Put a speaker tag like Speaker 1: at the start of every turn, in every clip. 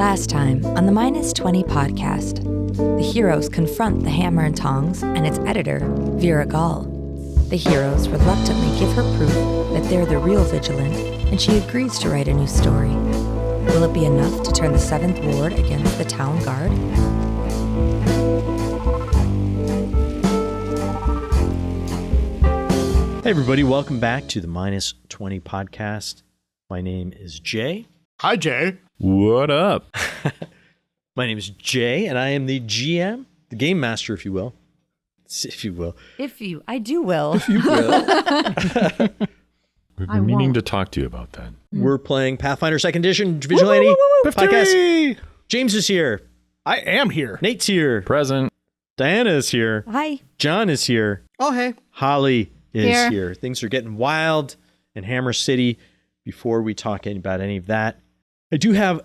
Speaker 1: Last time on the Minus 20 podcast, the heroes confront the Hammer and Tongs and its editor, Vera Gall. The heroes reluctantly give her proof that they're the real Vigilant, and she agrees to write a new story. Will it be enough to turn the 7th Ward against the Town Guard?
Speaker 2: Hey everybody, welcome back to the Minus 20 podcast. My name is Jay.
Speaker 3: Hi, Jay.
Speaker 4: What up?
Speaker 2: My name is Jay, and I am the GM, the Game Master, if you will.
Speaker 1: I do will.
Speaker 2: If you will.
Speaker 4: We've been meaning to talk to you about that.
Speaker 2: We're playing Pathfinder 2nd Edition, Vigilante podcast. James is here.
Speaker 3: I am here.
Speaker 2: Nate's here.
Speaker 4: Present.
Speaker 2: Diana is here.
Speaker 1: Hi.
Speaker 2: John is here.
Speaker 3: Oh, hey.
Speaker 2: Holly is here. Things are getting wild in Hammer City. Before we talk about any of that, I do have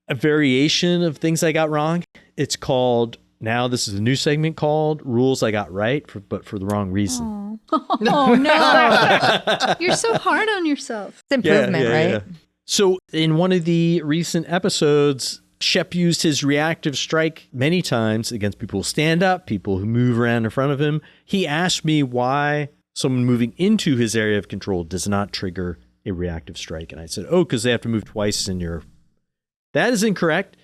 Speaker 2: a variation of things I got wrong. It's called, now this is a new segment called Rules I Got Right, but for the wrong reason.
Speaker 5: Oh no. You're so hard on yourself.
Speaker 1: It's improvement, right?
Speaker 2: Yeah. So in one of the recent episodes, Shep used his reactive strike many times against people who stand up, people who move around in front of him. He asked me why someone moving into his area of control does not trigger a reactive strike. And I said, because they have to move twice in your... That is incorrect.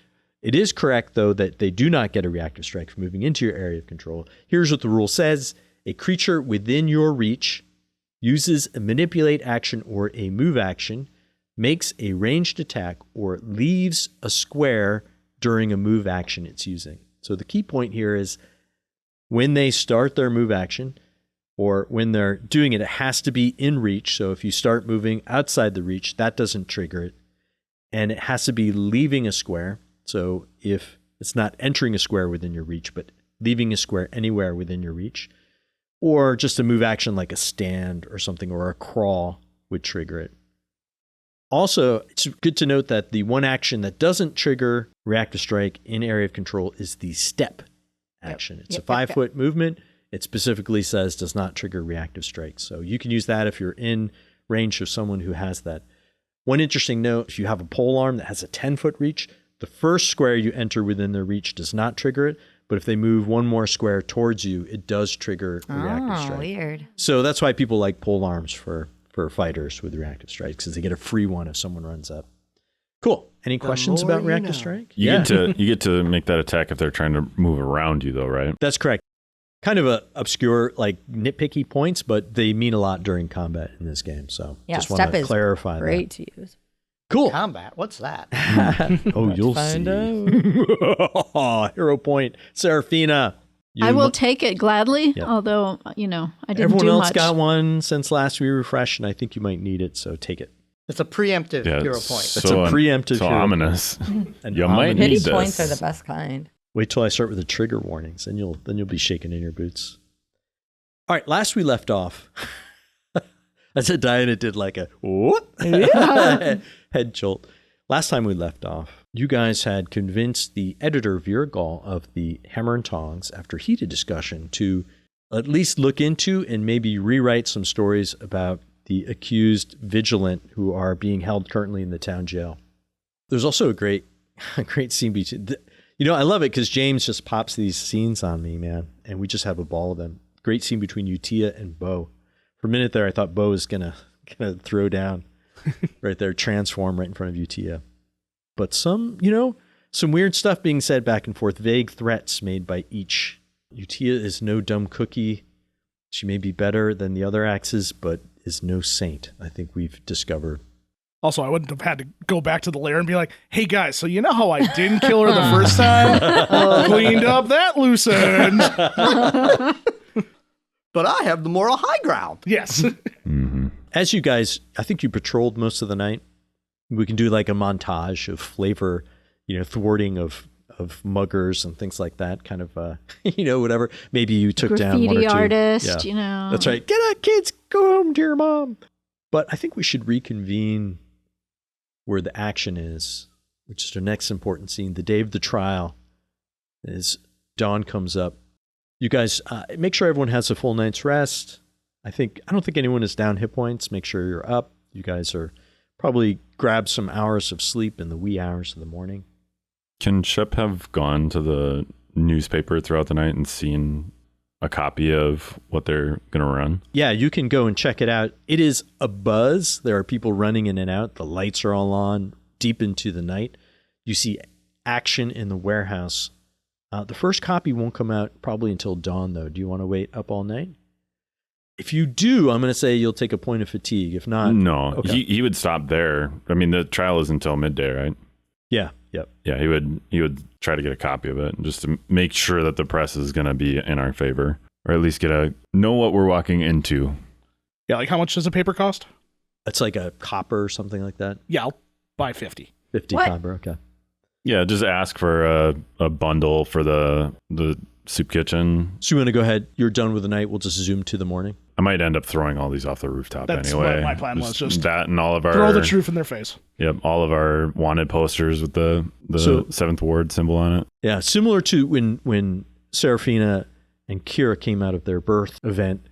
Speaker 2: It is correct, though, that they do not get a reactive strike for moving into your area of control. Here's what the rule says. A creature within your reach uses a manipulate action or a move action, makes a ranged attack, or leaves a square during a move action it's using. So the key point here is when they start their move action, or when they're doing it, it has to be in reach. So if you start moving outside the reach, that doesn't trigger it. And it has to be leaving a square. So if it's not entering a square within your reach, but leaving a square anywhere within your reach, or just a move action like a stand or something, or a crawl would trigger it. Also, it's good to note that the one action that doesn't trigger reactive strike in area of control is the step action. It's a 5-foot movement. It specifically says does not trigger reactive strikes. So you can use that if you're in range of someone who has that. One interesting note, if you have a polearm that has a 10-foot reach, the first square you enter within their reach does not trigger it. But if they move one more square towards you, it does trigger a reactive strike.
Speaker 1: Weird.
Speaker 2: So that's why people like polearms for fighters with reactive strikes, because they get a free one if someone runs up. Cool. Any questions about reactive strike?
Speaker 4: You get to make that attack if they're trying to move around you, though, right?
Speaker 2: That's correct. Kind of obscure, like nitpicky points, but they mean a lot during combat in this game. So just want to clarify
Speaker 1: great
Speaker 2: that.
Speaker 1: to use.
Speaker 2: Cool.
Speaker 3: Combat? What's that?
Speaker 2: You'll see. Hero point. Serafina.
Speaker 5: I will take it gladly, although, I didn't
Speaker 2: Everyone
Speaker 5: do
Speaker 2: else
Speaker 5: much.
Speaker 2: got one since last we refreshed, and I think you might need it, so take it.
Speaker 3: It's a preemptive hero point.
Speaker 2: It's a preemptive
Speaker 4: so
Speaker 2: hero
Speaker 4: ominous.
Speaker 2: Point.
Speaker 4: You might
Speaker 1: Pity
Speaker 4: need this.
Speaker 1: points are the best kind.
Speaker 2: Wait till I start with the trigger warnings, and you'll be shaking in your boots. All right, last we left off, I said Diana did like a whoop head jolt. Last time we left off, you guys had convinced the editor Vera Gall of the Hammer and Tongs, after heated discussion, to at least look into and maybe rewrite some stories about the accused Vigilant who are being held currently in the town jail. There's also a great scene between... I love it because James just pops these scenes on me, man, and we just have a ball of them. Great scene between Utia and Bo. For a minute there, I thought Bo was gonna throw down right there, transform right in front of Utia. But some weird stuff being said back and forth, vague threats made by each. Utia is no dumb cookie. She may be better than the other axes, but is no saint, I think we've discovered.
Speaker 6: Also, I wouldn't have had to go back to the lair and be like, hey, guys, so you know how I didn't kill her the first time? Cleaned up that loose end.
Speaker 3: But I have the moral high ground.
Speaker 6: Yes.
Speaker 4: Mm-hmm.
Speaker 2: As you guys, I think you patrolled most of the night. We can do like a montage of flavor, thwarting of muggers and things like that, kind of, whatever. Maybe you took down one or two.
Speaker 5: Graffiti artist,
Speaker 2: That's right. Get out, kids. Go home to your mom. But I think we should reconvene where the action is, which is our next important scene. The day of the trial, as dawn comes up. You guys, make sure everyone has a full night's rest. I don't think anyone is down hit points. Make sure you're up. You guys are probably grab some hours of sleep in the wee hours of the morning.
Speaker 4: Can Shep have gone to the newspaper throughout the night and seen a copy of what they're going to run?
Speaker 2: Yeah, you can go and check it out. It is a buzz. There are people running in and out. The lights are all on deep into the night. You see action in the warehouse. The first copy won't come out probably until dawn, though. Do you want to wait up all night? If you do, I'm going to say you'll take a point of fatigue. If not,
Speaker 4: no.
Speaker 2: Okay.
Speaker 4: He would stop there. I mean, the trial is until midday, right?
Speaker 2: Yeah. Yep.
Speaker 4: Yeah, he would try to get a copy of it just to make sure that the press is going to be in our favor, or at least know what we're walking into.
Speaker 6: Yeah, like how much does a paper cost?
Speaker 2: It's like a copper or something like that.
Speaker 6: Yeah, I'll buy 50.
Speaker 2: 50
Speaker 5: What?
Speaker 2: copper. Okay.
Speaker 4: Yeah, just ask for a bundle for the soup kitchen.
Speaker 2: So you want to go ahead? You're done with the night. We'll just zoom to the morning.
Speaker 4: I might end up throwing all these off the rooftop
Speaker 6: That's
Speaker 4: anyway.
Speaker 6: what my plan was, just
Speaker 4: that and all of our
Speaker 6: Throw the truth in their face.
Speaker 4: Yep, all of our wanted posters with the Seventh Ward symbol on it.
Speaker 2: Yeah, similar to when Serafina and Kira came out of their birth event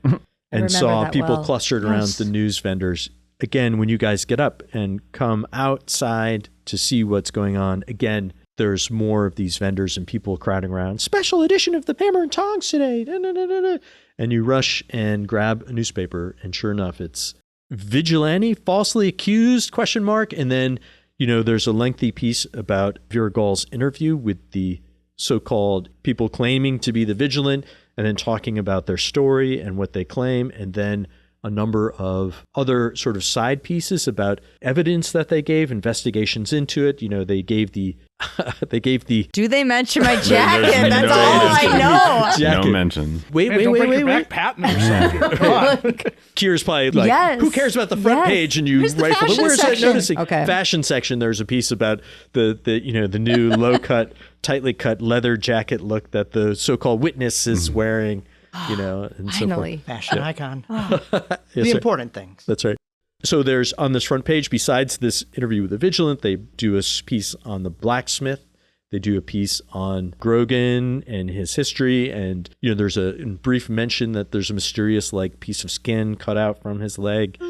Speaker 2: and saw people clustered around the news vendors. Again, when you guys get up and come outside to see what's going on, again, there's more of these vendors and people crowding around. Special edition of the Hammer and Tongs today. Da, da, da, da, da. And you rush and grab a newspaper, and sure enough, it's Vigilante falsely accused ? And then, there's a lengthy piece about Viragol's interview with the so-called people claiming to be the Vigilant, and then talking about their story and what they claim, and then a number of other sort of side pieces about evidence that they gave, investigations into it. They gave the
Speaker 1: Do they mention my jacket?
Speaker 4: There's
Speaker 1: That's
Speaker 4: no
Speaker 1: all I
Speaker 4: mention.
Speaker 1: know.
Speaker 2: jacket.
Speaker 4: No mention.
Speaker 2: Wait.
Speaker 6: Don't break your back patting yourself here. Come on.
Speaker 2: Kira's probably like,
Speaker 1: Yes.
Speaker 2: who cares about the front
Speaker 1: Yes.
Speaker 2: page? And you
Speaker 1: Where's the
Speaker 2: write for
Speaker 1: fashion
Speaker 2: where's that
Speaker 1: section?
Speaker 2: noticing?
Speaker 1: Okay.
Speaker 2: Fashion section. There's a piece about the new low cut, tightly cut leather jacket look that the so-called witness is wearing. And so forth.
Speaker 1: Finally.
Speaker 3: Fashion icon.
Speaker 2: Yes,
Speaker 3: The
Speaker 2: sir.
Speaker 3: important things.
Speaker 2: That's right. So there's on this front page, besides this interview with the Vigilant, they do a piece on the blacksmith. They do a piece on Grogan and his history. And, there's a brief mention that there's a mysterious piece of skin cut out from his leg.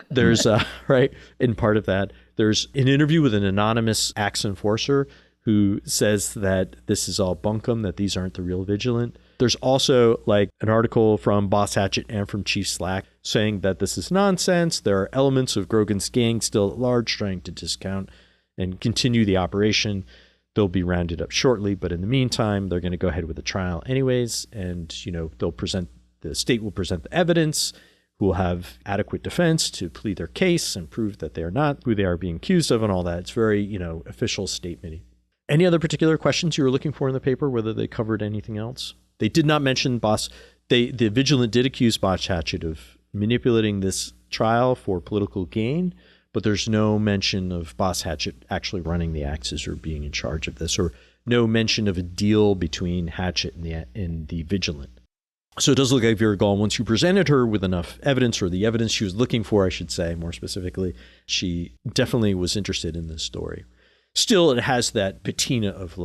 Speaker 2: There's right. In part of that, there's an interview with an anonymous Axe enforcer who says that this is all bunkum, that these aren't the real Vigilant. There's also an article from Boss Hatchet and from Chief Slack saying that this is nonsense. There are elements of Grogan's gang still at large trying to discount and continue the operation. They'll be rounded up shortly, but in the meantime, they're going to go ahead with the trial anyways. And, the state will present the evidence, who will have adequate defense to plead their case and prove that they are not who they are being accused of and all that. It's very, official statement. Any other particular questions you were looking for in the paper, whether they covered anything else? They did not mention the Vigilant did accuse Boss Hatchet of manipulating this trial for political gain, but there's no mention of Boss Hatchet actually running the Axes or being in charge of this, or no mention of a deal between Hatchet and the Vigilant. So it does look like Viragol, once you presented her with enough evidence, or the evidence she was looking for, I should say, more specifically, she definitely was interested in this story. Still, it has that patina of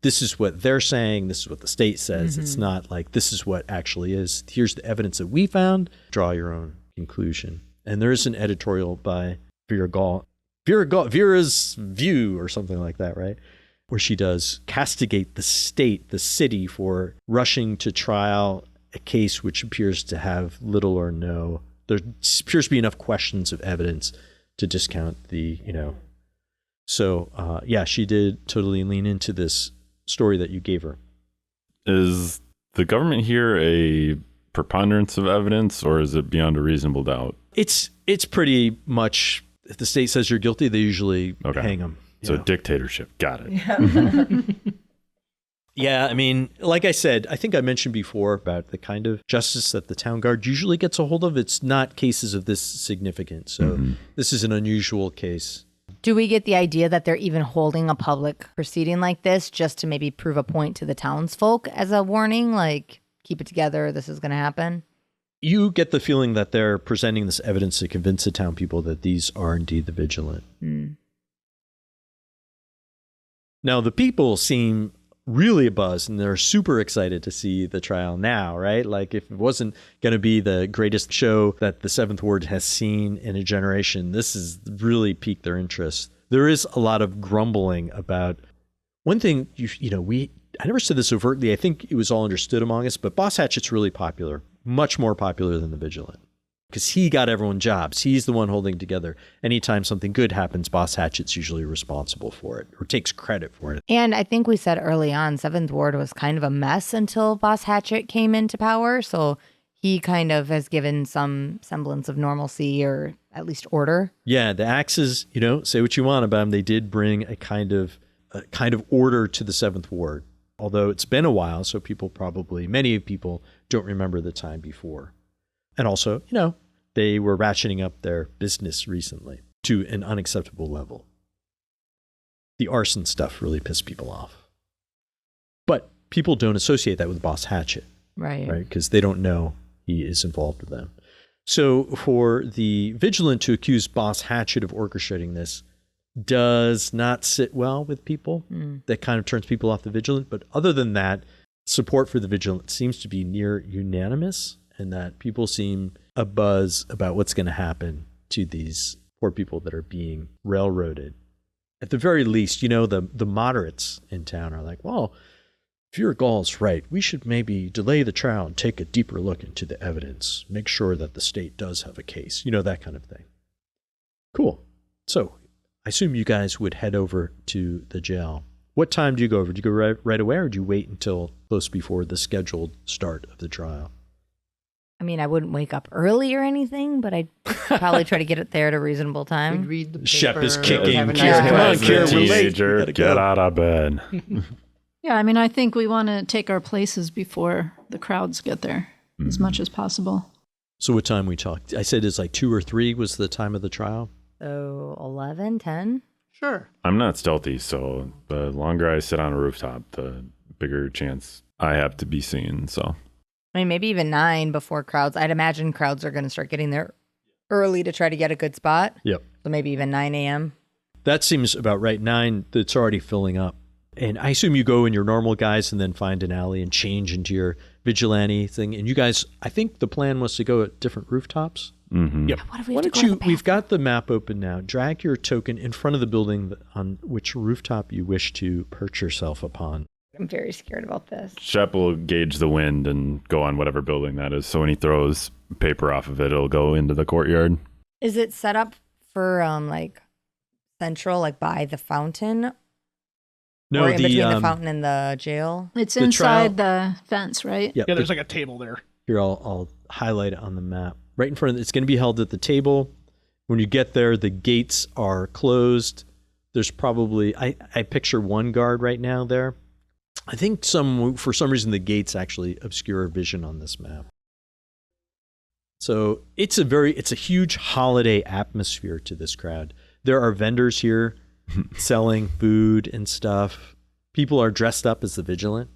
Speaker 2: this is what they're saying, this is what the state says. Mm-hmm. It's not this is what actually is. Here's the evidence that we found. Draw your own conclusion. And there is an editorial by Vera's View or something like that, right? Where she does castigate the state, the city, for rushing to trial a case which appears to have little or no. There appears to be enough questions of evidence to discount the, So, she did totally lean into this story that you gave her.
Speaker 4: Is the government here a preponderance of evidence, or is it beyond a reasonable doubt?
Speaker 2: It's pretty much, if the state says you're guilty, they usually hang them.
Speaker 4: So dictatorship. Got it.
Speaker 2: Yeah, I mean, like I said, I think I mentioned before about the kind of justice that the town guard usually gets a hold of. It's not cases of this significance. So this is an unusual case.
Speaker 1: Do we get the idea that they're even holding a public proceeding like this just to maybe prove a point to the townsfolk as a warning? Keep it together, this is going to happen?
Speaker 2: You get the feeling that they're presenting this evidence to convince the town people that these are indeed the Vigilant. Now, the people seem really abuzz, and they're super excited to see the trial now, right? If it wasn't going to be the greatest show that the Seventh Ward has seen in a generation, this has really piqued their interest. There is a lot of grumbling about One thing, I never said this overtly. I think it was all understood among us, but Boss Hatchet's really popular, much more popular than the Vigilant. Because he got everyone jobs. He's the one holding together. Anytime something good happens, Boss Hatchet's usually responsible for it or takes credit for it.
Speaker 1: And I think we said early on, 7th Ward was kind of a mess until Boss Hatchet came into power. So he kind of has given some semblance of normalcy or at least order.
Speaker 2: Yeah, the Axes, say what you want about them. They did bring a kind of order to the 7th Ward. Although it's been a while, so many people don't remember the time before. And also, they were ratcheting up their business recently to an unacceptable level. The arson stuff really pissed people off. But people don't associate that with Boss Hatchet.
Speaker 1: Right?
Speaker 2: Because they don't know he is involved with them. So for the Vigilant to accuse Boss Hatchet of orchestrating this does not sit well with people. That kind of turns people off the Vigilant. But other than that, support for the Vigilant seems to be near unanimous, and that people seem abuzz about what's going to happen to these poor people that are being railroaded. At the very least, the moderates in town are like, well, if your Gall's right, we should maybe delay the trial and take a deeper look into the evidence. Make sure that the state does have a case. That kind of thing. Cool. So I assume you guys would head over to the jail. What time do you go over? Do you go right away, or do you wait until close before the scheduled start of the trial?
Speaker 1: I mean, I wouldn't wake up early or anything, but I'd probably try to get it there at a reasonable
Speaker 3: We'd
Speaker 1: time.
Speaker 3: read the paper.
Speaker 2: Shep is kicking.
Speaker 3: have a nice
Speaker 2: Come on,
Speaker 3: time.
Speaker 2: Kira, we're late.
Speaker 4: Teenager,
Speaker 2: Gotta
Speaker 4: get
Speaker 2: go.
Speaker 4: out of bed.
Speaker 5: Yeah, I mean, I think we want to take our places before the crowds get there as much as possible.
Speaker 2: So what time we talked? I said it's like 2 or 3 was the time of the trial.
Speaker 1: So 11, 10?
Speaker 3: Sure.
Speaker 4: I'm not stealthy, so the longer I sit on a rooftop, the bigger chance I have to be seen. So
Speaker 1: I mean, maybe even 9 before crowds. I'd imagine crowds are going to start getting there early to try to get a good spot.
Speaker 2: Yep.
Speaker 1: So maybe even 9 a.m.
Speaker 2: That seems about right. 9, it's already filling up. And I assume you go in your normal guys and then find an alley and change into your vigilante thing. And you guys, I think the plan was to go at different rooftops.
Speaker 4: mm-hmm.
Speaker 2: Yep.
Speaker 1: What if we
Speaker 2: Why
Speaker 1: have to
Speaker 2: don't
Speaker 1: go to
Speaker 2: you,
Speaker 1: the
Speaker 2: we've
Speaker 1: bathroom?
Speaker 2: got the map open now. Drag your token in front of the building on which rooftop you wish to perch yourself upon.
Speaker 1: I'm very scared about this.
Speaker 4: Shep will gauge the wind and go on whatever building that is. So when he throws paper off of it, it'll go into the courtyard.
Speaker 1: Is it set up for like central, like by the fountain?
Speaker 2: No,
Speaker 1: or in between the fountain and the jail?
Speaker 5: It's
Speaker 2: The
Speaker 5: inside the fence, right?
Speaker 2: Yep.
Speaker 6: Yeah, there's like a table there.
Speaker 2: Here, I'll highlight it on the map. Right in front of it. It's going to be held at the table. When you get there, the gates are closed. There's probably, I picture one guard right now there. I think for some reason the gates actually obscure vision on this map. So it's a huge holiday atmosphere to this crowd. There are vendors here selling food and stuff. People are dressed up as the Vigilant.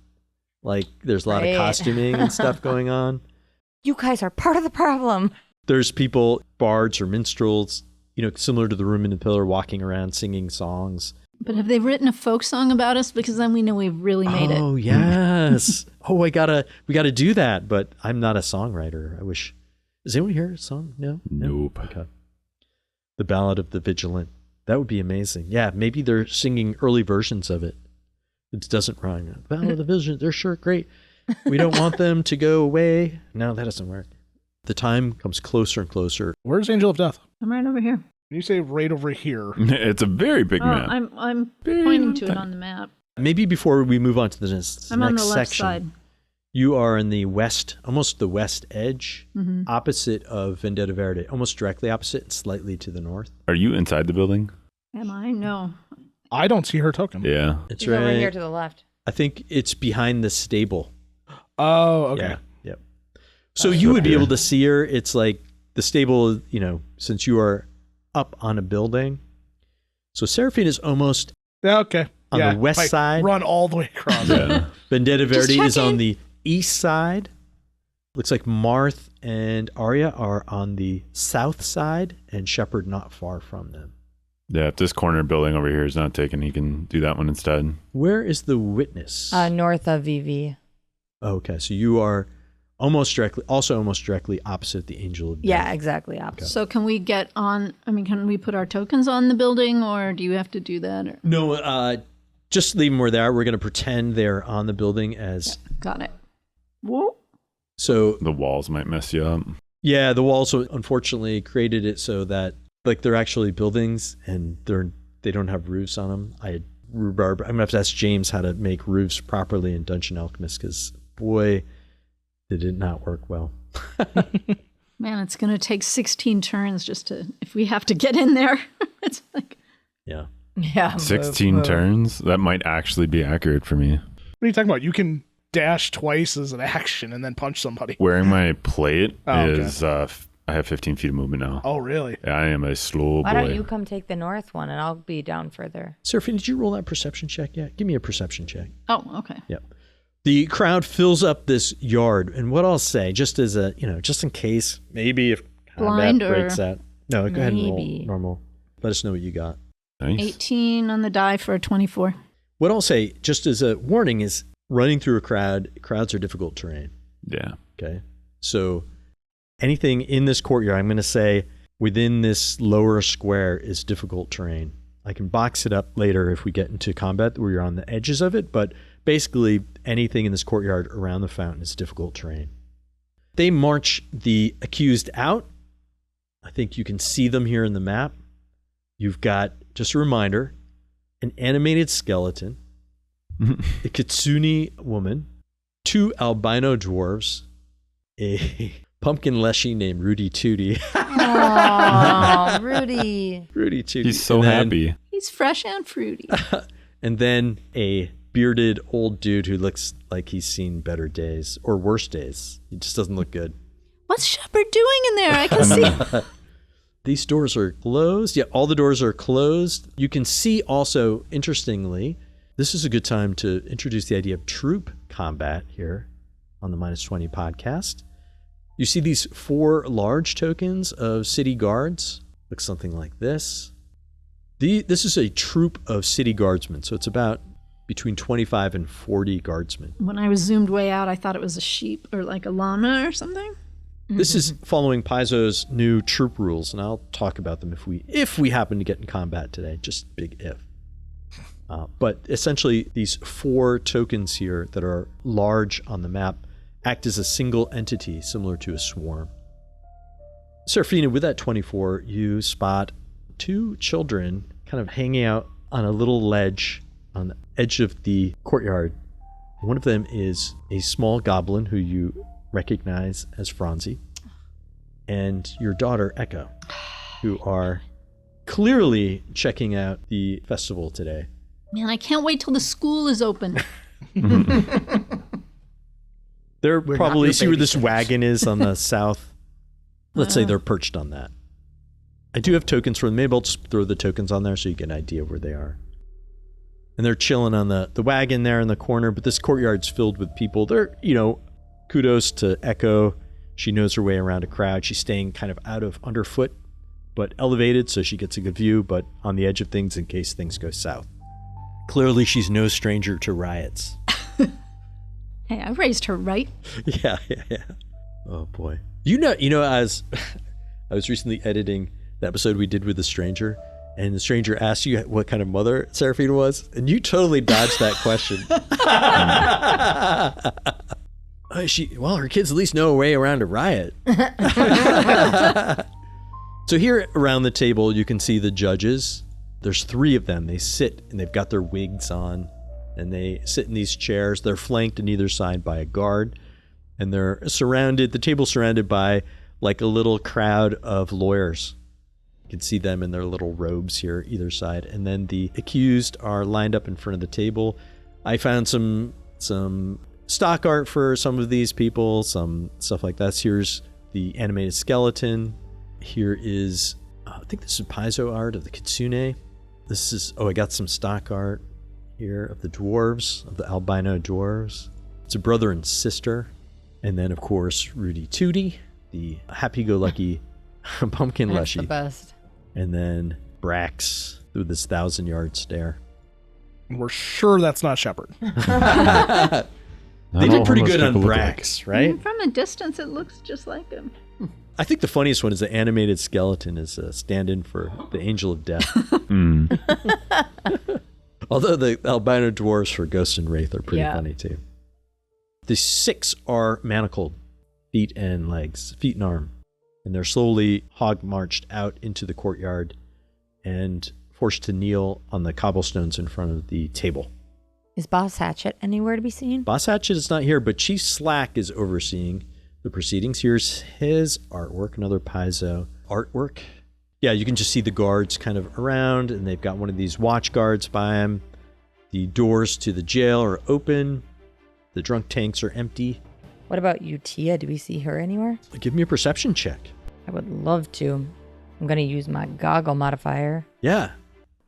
Speaker 2: Like there's a lot of costuming and stuff going on.
Speaker 1: You guys are part of the problem.
Speaker 2: There's people, bards or minstrels, similar to the Room in the Pillar, walking around singing songs.
Speaker 5: But have they written a folk song about us? Because then we know we've really made it.
Speaker 2: Oh, yes. we gotta do that, but I'm not a songwriter. I wish. Is anyone here a song? No?
Speaker 4: Nope.
Speaker 2: Okay. The Ballad of the Vigilant. That would be amazing. Yeah, maybe they're singing early versions of it. It doesn't rhyme. Ballad of the Vigilant, they're sure great. We don't want them to go away. No, that doesn't work. The time comes closer and closer.
Speaker 6: Where's Angel of Death?
Speaker 5: I'm right over here.
Speaker 6: When you say right over here,
Speaker 4: It's a very big map.
Speaker 5: I'm
Speaker 4: Very
Speaker 5: pointing to it
Speaker 4: tiny.
Speaker 5: on the map.
Speaker 2: Maybe before we move on to the next
Speaker 5: I'm on the left
Speaker 2: section,
Speaker 5: side.
Speaker 2: you are in the west, almost the west edge,
Speaker 5: Mm-hmm.
Speaker 2: opposite of Vendetta Verde, almost directly opposite and slightly to the north.
Speaker 4: Are you inside the building?
Speaker 5: Am I? No.
Speaker 6: I don't see her token.
Speaker 4: Yeah.
Speaker 2: It's
Speaker 1: She's
Speaker 2: right
Speaker 1: over here to the left.
Speaker 2: I think it's behind the stable.
Speaker 6: Oh, okay.
Speaker 2: Yeah. Yep. So you would be able to see her. It's like the stable, since you are up on a building. So Serafina is almost
Speaker 6: Yeah, okay.
Speaker 2: on
Speaker 6: Yeah,
Speaker 2: the west
Speaker 6: if I
Speaker 2: side.
Speaker 6: Run all the way across.
Speaker 4: Yeah.
Speaker 2: Vendetta Verde is
Speaker 1: checking.
Speaker 2: on the east side. Looks like Marth and Arya are on the south side, and Shepard not far from them.
Speaker 4: Yeah, if this corner building over here is not taken, he can do that one instead.
Speaker 2: Where is the witness?
Speaker 1: North of VV.
Speaker 2: Okay, so you are almost directly opposite the Angel of Death.
Speaker 1: Yeah, exactly opposite.
Speaker 5: So can we get on? I mean, can we put our tokens on the building, or do you have to do that? Or?
Speaker 2: No, Just leave them where they are. We're going to pretend they're on the building as...
Speaker 5: Got it. Whoa.
Speaker 2: So...
Speaker 4: The walls might mess you up.
Speaker 2: Yeah, the walls unfortunately created it so that like they're actually buildings and they don't have roofs on them. I'm going to have to ask James how to make roofs properly in Dungeon Alchemist because, boy, it did not work well.
Speaker 5: Man, it's going to take 16 turns just if we have to get in there. It's like...
Speaker 2: Yeah.
Speaker 1: Yeah.
Speaker 4: 16 turns? That might actually be accurate for me.
Speaker 6: What are you talking about? You can dash twice as an action and then punch somebody.
Speaker 4: Wearing my plate
Speaker 6: okay.
Speaker 4: is... I have 15 feet of movement now.
Speaker 6: Oh, really?
Speaker 4: Yeah, I am a slow boy.
Speaker 1: Why don't you come take the north one and I'll be down further?
Speaker 2: Serafina, did you roll that perception check yet? Give me a perception check.
Speaker 5: Oh, okay.
Speaker 2: Yep. The crowd fills up this yard, and what I'll say, just as a, just in case, maybe if
Speaker 5: Blind
Speaker 2: combat breaks out. No, go ahead and roll
Speaker 1: Maybe.
Speaker 2: normal. Let us know what you got.
Speaker 4: Nice.
Speaker 5: 18 on the die for a 24.
Speaker 2: What I'll say, just as a warning, is running through a crowds are difficult terrain.
Speaker 4: Yeah.
Speaker 2: Okay. So anything in this courtyard, I'm going to say within this lower square is difficult terrain. I can box it up later if we get into combat where you're on the edges of it, but basically anything in this courtyard around the fountain is difficult terrain. They march the accused out. I think you can see them here in the map. You've got, just a reminder, an animated skeleton, a kitsune woman, 2 albino dwarves, a pumpkin leshy named Rudy Tooty.
Speaker 1: Oh, Rudy.
Speaker 2: Rudy Tooty.
Speaker 4: He's so happy.
Speaker 5: He's fresh and fruity.
Speaker 2: And then a bearded old dude who looks like he's seen better days or worse days. He just doesn't look good.
Speaker 5: What's Shepard doing in there? I can see.
Speaker 2: These doors are closed. Yeah, all the doors are closed. You can see also, interestingly, this is a good time to introduce the idea of troop combat here on the Minus 20 podcast. You see these 4 large tokens of city guards. Looks something like this. This is a troop of city guardsmen, so it's about between 25 and 40 guardsmen.
Speaker 5: When I was zoomed way out, I thought it was a sheep or like a llama or something.
Speaker 2: This is following Paizo's new troop rules, and I'll talk about them if we happen to get in combat today. Just big if. But essentially, these 4 tokens here that are large on the map act as a single entity, similar to a swarm. Serafina, with that 24, you spot 2 children kind of hanging out on a little ledge on the edge of the courtyard. One of them is a small goblin who you recognize as Franzi, and your daughter, Echo, who are clearly checking out the festival today.
Speaker 5: Man, I can't wait till the school is open.
Speaker 2: They're
Speaker 3: We're
Speaker 2: probably,
Speaker 3: not
Speaker 2: see
Speaker 3: your
Speaker 2: where this
Speaker 3: babysitters.
Speaker 2: wagon is on the south? Let's say they're perched on that. I do have tokens for them. Maybe I'll just throw the tokens on there so you get an idea of where they are. And they're chilling on the wagon there in the corner, but this courtyard's filled with people. They're, kudos to Echo. She knows her way around a crowd. She's staying kind of out of underfoot, but elevated so she gets a good view, but on the edge of things in case things go south. Clearly, she's no stranger to riots.
Speaker 5: Hey, I raised her right.
Speaker 2: Yeah. Oh boy. As I was recently editing the episode we did with the stranger, and the stranger asked you what kind of mother Serafina was, and you totally dodged that question. Her kids at least know a way around a riot. So here around the table, you can see the judges. There's 3 of them. They sit and they've got their wigs on, and they sit in these chairs. They're flanked on either side by a guard, and they're the table's surrounded by like a little crowd of lawyers. You can see them in their little robes here either side, and then the accused are lined up in front of the table. I found some stock art for some of these people, some stuff like that. Here's the animated skeleton. Here is, I think this is Paizo art of the kitsune. I got some stock art here of the dwarves, of the albino dwarves. It's a brother and sister. And then, of course, Rudy Tooty, the happy-go-lucky pumpkin
Speaker 1: That's
Speaker 2: leshy.
Speaker 1: the best.
Speaker 2: And then Brax with this 1,000-yard stare.
Speaker 6: We're sure that's not Shepard.
Speaker 2: They did pretty good on Brax, right?
Speaker 5: From a distance, it looks just like him.
Speaker 2: I think the funniest one is the animated skeleton is a stand-in for the Angel of Death. Although the albino dwarves for Ghost and Wraith are pretty
Speaker 5: Yeah.
Speaker 2: funny too. The 6 are manacled, feet and arm. And they're slowly hog-marched out into the courtyard and forced to kneel on the cobblestones in front of the table.
Speaker 1: Is Boss Hatchet anywhere to be seen?
Speaker 2: Boss Hatchet is not here, but Chief Slack is overseeing the proceedings. Here's his artwork, another Paizo artwork. Yeah, you can just see the guards kind of around, and they've got one of these watch guards by him. The doors to the jail are open. The drunk tanks are empty.
Speaker 1: What about Utia? Do we see her anywhere?
Speaker 2: Give me a perception check.
Speaker 1: I would love to. I'm going to use my goggle modifier.
Speaker 2: Yeah.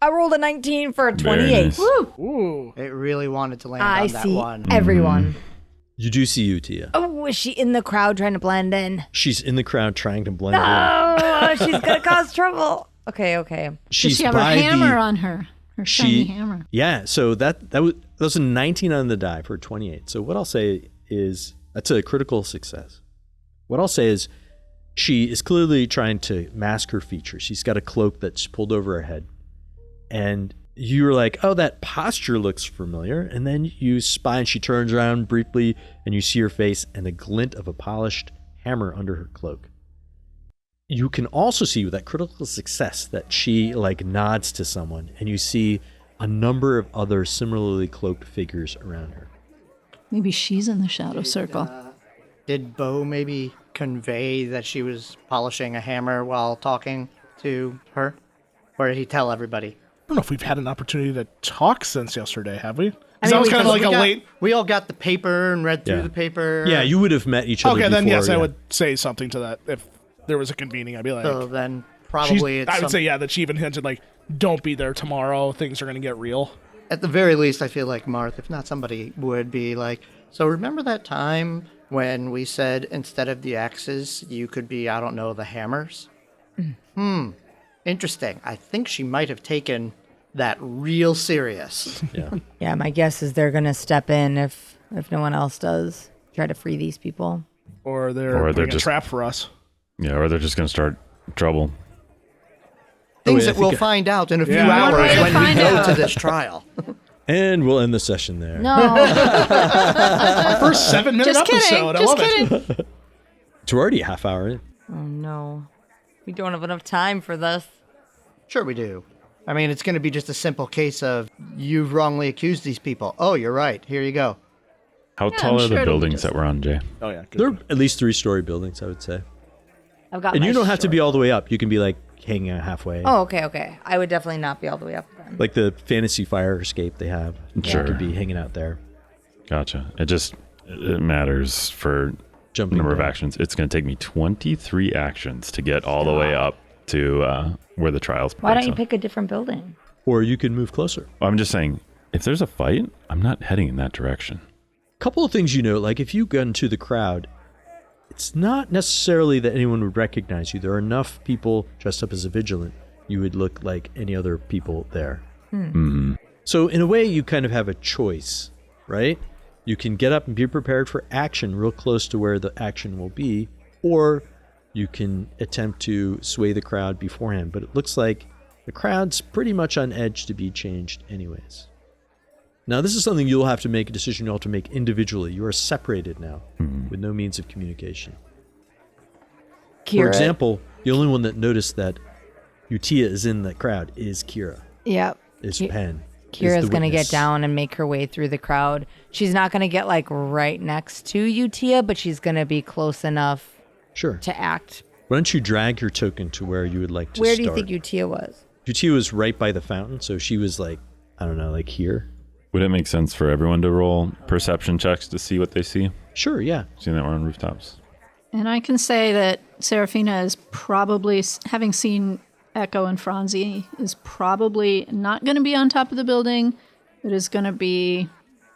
Speaker 1: I rolled a 19 for a
Speaker 4: Very
Speaker 1: 28.
Speaker 4: nice.
Speaker 1: Woo!
Speaker 6: Ooh.
Speaker 3: It really wanted to land
Speaker 1: I
Speaker 3: on that
Speaker 1: see
Speaker 3: one.
Speaker 1: everyone.
Speaker 2: You do see Utia.
Speaker 1: Oh, is she in the crowd trying to blend in?
Speaker 2: She's in the crowd trying to blend in.
Speaker 1: Oh, she's going to cause trouble. Okay.
Speaker 5: Does
Speaker 2: She's
Speaker 5: she have her
Speaker 2: by
Speaker 5: hammer on her? Her shiny
Speaker 2: She-
Speaker 5: hammer.
Speaker 2: Yeah, so that was a 19 on the die for 28. So what I'll say is that's a critical success. What I'll say is she is clearly trying to mask her features. She's got a cloak that's pulled over her head. And you're like, oh, that posture looks familiar. And then you spy and she turns around briefly and you see her face and a glint of a polished hammer under her cloak. You can also see with that critical success that she nods to someone and you see a number of other similarly cloaked figures around her.
Speaker 5: Maybe she's in the shadow circle.
Speaker 3: Did Bo maybe convey that she was polishing a hammer while talking to her? Or did he tell everybody?
Speaker 6: I don't know if we've had an opportunity to talk since yesterday, have we?
Speaker 1: I mean,
Speaker 6: That was
Speaker 1: we-
Speaker 6: kind of like a late.
Speaker 3: We all got the paper and read through
Speaker 2: Yeah.
Speaker 3: the paper.
Speaker 2: Yeah, you would have met each other
Speaker 6: Okay,
Speaker 2: before.
Speaker 6: then yes, I
Speaker 2: yeah.
Speaker 6: would say something to that. If there was a convening, I'd be like,
Speaker 3: So then
Speaker 6: she's-
Speaker 3: probably it's
Speaker 6: I would
Speaker 3: some-
Speaker 6: say, yeah, that she even hinted, don't be there tomorrow. Things are going to get real.
Speaker 3: at the very least, I feel like Marth, if not somebody, would be like, so remember that time when we said instead of the axes, you could be, I don't know, the hammers? Interesting. I think she might have taken that real serious.
Speaker 2: Yeah.
Speaker 1: Yeah, my guess is they're going to step in if no one else does. Try to free these people.
Speaker 6: Or they're
Speaker 4: Or they're
Speaker 6: putting a
Speaker 4: just-
Speaker 6: trap for us.
Speaker 4: Yeah, or they're just going to start trouble.
Speaker 3: Things
Speaker 2: yeah, I
Speaker 3: that we'll
Speaker 2: think
Speaker 3: find out in a few
Speaker 6: Yeah.
Speaker 3: hours
Speaker 5: One way to
Speaker 3: when we
Speaker 5: find
Speaker 3: go
Speaker 5: out.
Speaker 3: to this trial.
Speaker 2: And we'll end the session there.
Speaker 1: No.
Speaker 6: First 7-minute
Speaker 5: Just kidding.
Speaker 6: episode. I
Speaker 5: Just
Speaker 6: love
Speaker 5: kidding.
Speaker 6: it.
Speaker 2: It's already a half hour in.
Speaker 1: Oh, no. We don't have enough time for this.
Speaker 3: Sure we do. I mean, it's going to be just a simple case of you've wrongly accused these people. Oh, you're right. Here you go.
Speaker 4: How
Speaker 5: Yeah,
Speaker 4: tall
Speaker 5: I'm
Speaker 4: are
Speaker 5: sure
Speaker 4: the
Speaker 5: it'll be
Speaker 4: buildings
Speaker 5: just-
Speaker 4: that we're on, Jay?
Speaker 6: Oh, yeah. Good.
Speaker 2: They're at least 3-story buildings, I would say.
Speaker 1: I've got
Speaker 2: And
Speaker 1: my
Speaker 2: you don't have to
Speaker 1: short-
Speaker 2: be all the way up. You can be hanging out halfway.
Speaker 1: Oh, okay. I would definitely not be all the way up then.
Speaker 2: Like the fantasy fire escape they have.
Speaker 4: Sure.
Speaker 2: You could be hanging out there.
Speaker 4: Gotcha. It matters for
Speaker 2: Jumping
Speaker 4: number of
Speaker 2: down.
Speaker 4: actions. It's going to take me 23 actions to get all the way up to where the trials.
Speaker 1: Why don't
Speaker 4: breaks
Speaker 1: you
Speaker 4: out.
Speaker 1: pick a different building?
Speaker 2: Or you can move closer.
Speaker 4: I'm just saying, if there's a fight, I'm not heading in that direction.
Speaker 2: Couple of things if you go into the crowd, it's not necessarily that anyone would recognize you. There are enough people dressed up as a vigilant. You would look like any other people there. So in a way, you kind of have a choice, right? You can get up and be prepared for action real close to where the action will be, or you can attempt to sway the crowd beforehand. But it looks like the crowd's pretty much on edge to be changed anyways. Now, this is something you'll have to make a decision you'll have to make individually. You are separated now with no means of communication. For
Speaker 1: Kira.
Speaker 2: example, the only one that noticed that Utia is in the crowd is Kira,
Speaker 1: Yep.
Speaker 2: is
Speaker 1: Ki-
Speaker 2: Penn.
Speaker 1: Kira's going to get
Speaker 2: witness.
Speaker 1: down and make her way through the crowd. She's not going to get right next to Utia, but she's going to be close enough
Speaker 2: Sure.
Speaker 1: to act.
Speaker 2: Why don't you drag your token to where you would like to
Speaker 1: Where
Speaker 2: start?
Speaker 1: do you think Utia was?
Speaker 2: Utia was right by the fountain, so she was here.
Speaker 4: Would it make sense for everyone to roll perception checks to see what they see?
Speaker 2: Sure, yeah.
Speaker 4: Seeing that we're on rooftops.
Speaker 5: And I can say that Serafina is probably, having seen Echo and Franzi, is probably not going to be on top of the building. It is going to be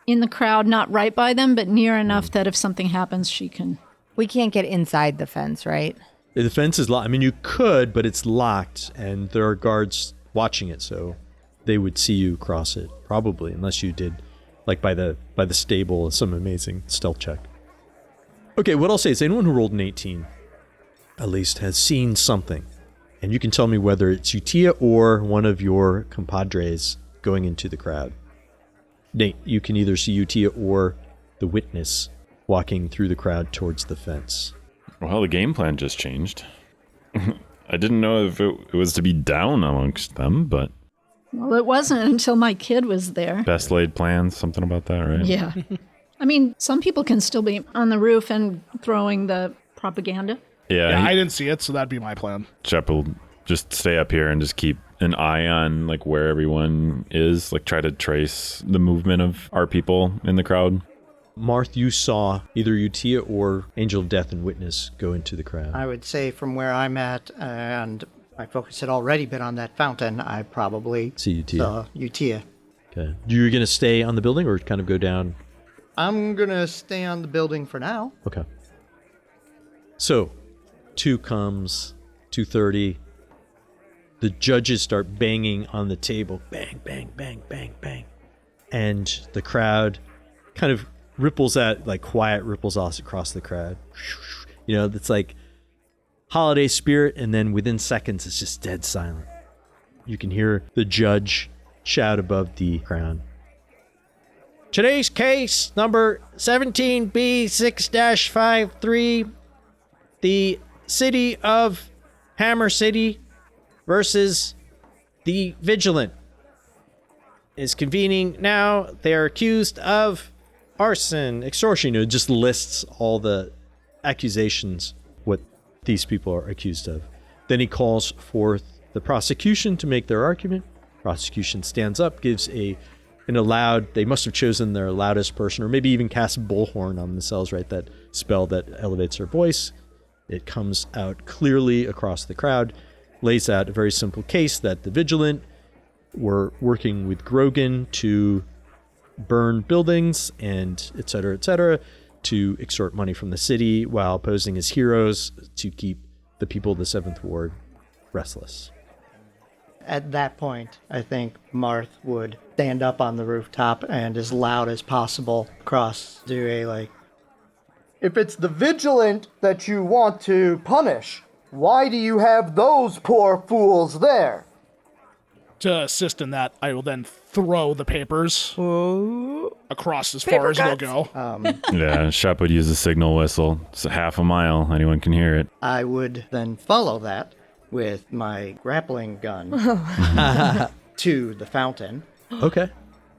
Speaker 5: in the crowd, not right by them, but near enough that if something happens, she can.
Speaker 1: We can't get inside the fence, right?
Speaker 2: The fence is locked. I mean, you could, but it's locked, and there are guards watching it, so they would see you cross it, probably, unless you did, by the stable, some amazing stealth check. Okay, what I'll say is anyone who rolled an 18, at least, has seen something. And you can tell me whether it's Utia or one of your compadres going into the crowd. Nate, you can either see Utia or the witness walking through the crowd towards the fence.
Speaker 4: Well, the game plan just changed. I didn't know if it was to be down amongst them, but...
Speaker 5: Well, it wasn't until my kid was there.
Speaker 4: Best laid plans, something about that, right?
Speaker 5: Yeah. I mean, some people can still be on the roof and throwing the propaganda.
Speaker 4: Yeah,
Speaker 6: I didn't see it, so that'd be my plan.
Speaker 4: Shep will just stay up here and just keep an eye on like where everyone is, like try to trace the movement of our people in the crowd.
Speaker 2: Marth, you saw either Utia or Angel of Death and Witness go into the crowd.
Speaker 3: I would say from where I'm at, and my focus had already been on that fountain, I probably
Speaker 2: See Utia.
Speaker 3: saw Utia.
Speaker 2: Okay. You're going to stay on the building or kind of go down?
Speaker 3: I'm going to stay on the building for now.
Speaker 2: Okay. So, 2 comes, 2:30. The judges start banging on the table. Bang, bang, bang, bang, bang. And the crowd kind of ripples out, like quiet ripples off across the crowd. You know, it's like holiday spirit, and then within seconds, it's just dead silent. You can hear the judge shout above the crowd. Today's case, number 17B6-53, the city of Hammer City versus the Vigilant, is convening now. They are accused of arson, extortion. It just lists all the accusations, what these people are accused of. Then he calls forth the prosecution to make their argument. Prosecution stands up, gives in a loud, they must have chosen their loudest person, or maybe even cast bullhorn on themselves, right? That spell that elevates their voice. It comes out clearly across the crowd, lays out a very simple case that the Vigilant were working with Grogan to burn buildings and et cetera, to extort money from the city while posing as heroes to keep the people of the 7th Ward restless.
Speaker 3: At that point, I think Marth would stand up on the rooftop and as loud as possible do a like, if it's the Vigilant that you want to punish, why do you have those poor fools there?
Speaker 6: To assist in that, I will then throw the papers across as far as they'll go.
Speaker 4: Yeah, Shep would use a signal whistle. It's a half a mile. Anyone can hear it.
Speaker 3: I would then follow that with my grappling gun to the fountain.
Speaker 2: Okay.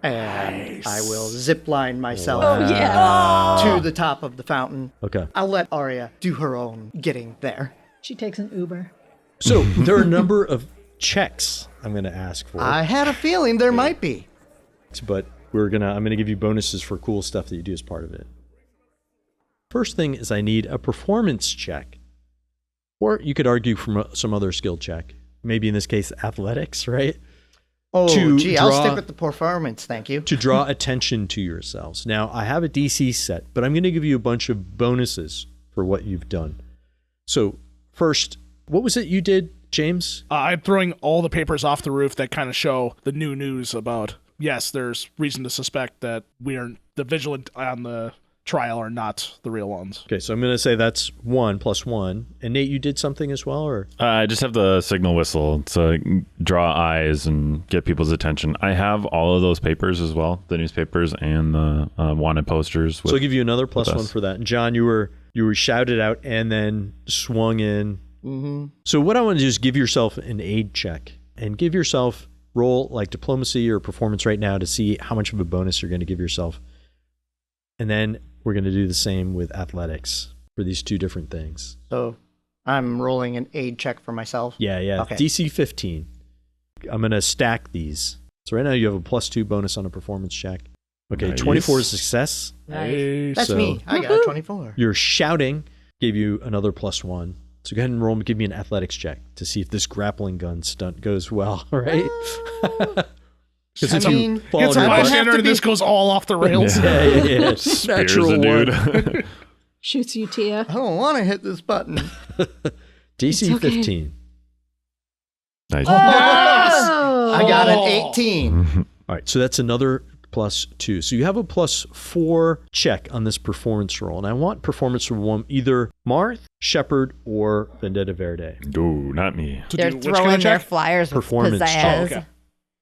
Speaker 3: And I will zip line myself to the top of the fountain.
Speaker 2: Okay.
Speaker 3: I'll let Arya do her own getting there.
Speaker 5: She takes an Uber.
Speaker 2: So there are a number of checks I'm going to ask for.
Speaker 3: I had a feeling there might be.
Speaker 2: But I'm going to give you bonuses for cool stuff that you do as part of it. First thing is I need a performance check. Or you could argue from some other skill check. Maybe in this case, athletics, right?
Speaker 3: I'll stick with the performance, thank you.
Speaker 2: To draw attention to yourselves. Now, I have a DC set, but I'm going to give you a bunch of bonuses for what you've done. So, first, what was it you did, James?
Speaker 6: I'm throwing all the papers off the roof that kind of show the new news about, yes, there's reason to suspect that the Vigilant on the trial are not the real ones.
Speaker 2: Okay, so I'm going to say that's 1 + 1. And Nate, you did something as well, or?
Speaker 4: I just have the signal whistle to draw eyes and get people's attention. I have all of those papers as well, the newspapers and the wanted posters.
Speaker 2: So I'll give you another +1 for that. And John, you were shouted out and then swung in.
Speaker 3: Mm-hmm.
Speaker 2: So what I want to do is give yourself an aid check and give yourself roll like diplomacy or performance right now to see how much of a bonus you're going to give yourself. And then we're going to do the same with athletics for these 2 different things.
Speaker 3: So I'm rolling an aid check for myself?
Speaker 2: Yeah.
Speaker 3: Okay.
Speaker 2: DC 15. I'm going to stack these. So right now you have a +2 bonus on a performance check. Okay,
Speaker 4: Nice.
Speaker 2: 24 is success.
Speaker 6: Nice.
Speaker 3: That's
Speaker 2: So-
Speaker 3: me. I got a 24.
Speaker 2: Your shouting gave you another +1. So go ahead and roll and give me an athletics check to see if this grappling gun stunt goes well, right? Because
Speaker 3: I mean,
Speaker 6: It's a bystander and this goes all off the rails.
Speaker 2: Yeah.
Speaker 4: Spears
Speaker 2: Natural
Speaker 4: a dude.
Speaker 2: 1.
Speaker 5: Shoots Utia.
Speaker 3: I don't want to hit this button.
Speaker 2: DC
Speaker 5: okay.
Speaker 2: 15.
Speaker 4: Nice.
Speaker 5: Oh!
Speaker 3: I got an 18.
Speaker 2: All right, so that's another +2. So you have a +4 check on this performance roll. And I want performance from either Marth, Shepard, or Vendetta Verde.
Speaker 4: Ooh, not me.
Speaker 6: To
Speaker 7: They're
Speaker 6: do which
Speaker 7: throwing
Speaker 6: kind of
Speaker 7: their
Speaker 6: check?
Speaker 7: flyers with
Speaker 2: Performance.
Speaker 7: pizzazz.
Speaker 6: Oh, okay.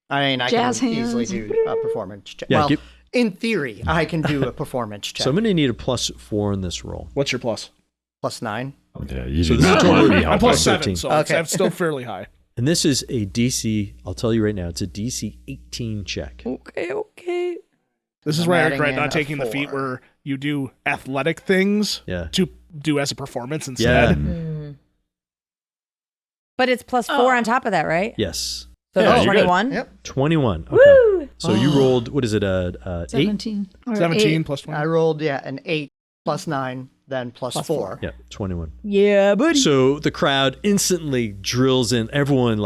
Speaker 3: I mean, I
Speaker 5: Jazz
Speaker 3: can easily
Speaker 5: hands.
Speaker 3: do a performance check.
Speaker 2: Yeah,
Speaker 3: Well, in theory, I can do a performance check.
Speaker 2: So I'm going to need a +4 in this roll.
Speaker 6: What's your plus?
Speaker 3: +9.
Speaker 4: Yeah, you
Speaker 2: So
Speaker 4: do
Speaker 2: this is
Speaker 4: not
Speaker 2: totally-
Speaker 4: want to be
Speaker 6: I'm
Speaker 4: helping.
Speaker 6: plus 7,
Speaker 2: 13.
Speaker 6: so
Speaker 3: Okay.
Speaker 6: it's still fairly high.
Speaker 2: And this is a DC, I'll tell you right now, it's a DC 18 check.
Speaker 1: Okay.
Speaker 6: This is
Speaker 3: I'm
Speaker 6: where I
Speaker 3: adding
Speaker 6: regret
Speaker 3: in
Speaker 6: not
Speaker 3: a
Speaker 6: taking the feat
Speaker 3: 4.
Speaker 6: where you do athletic things
Speaker 2: Yeah.
Speaker 6: to do as a performance instead.
Speaker 1: But it's +4 on top of that, right?
Speaker 2: Yes.
Speaker 1: So
Speaker 2: Yeah,
Speaker 1: that's
Speaker 2: you're good.
Speaker 1: 21.
Speaker 3: Yep.
Speaker 2: 21. Okay.
Speaker 1: Woo!
Speaker 2: So you rolled, what is it, 8?
Speaker 5: 17. Or
Speaker 6: 17
Speaker 5: 8.
Speaker 6: plus 20.
Speaker 3: I rolled, an 8 +9, then +4.
Speaker 2: Yeah, 21.
Speaker 1: Yeah, buddy.
Speaker 2: So the crowd instantly drills in. Everyone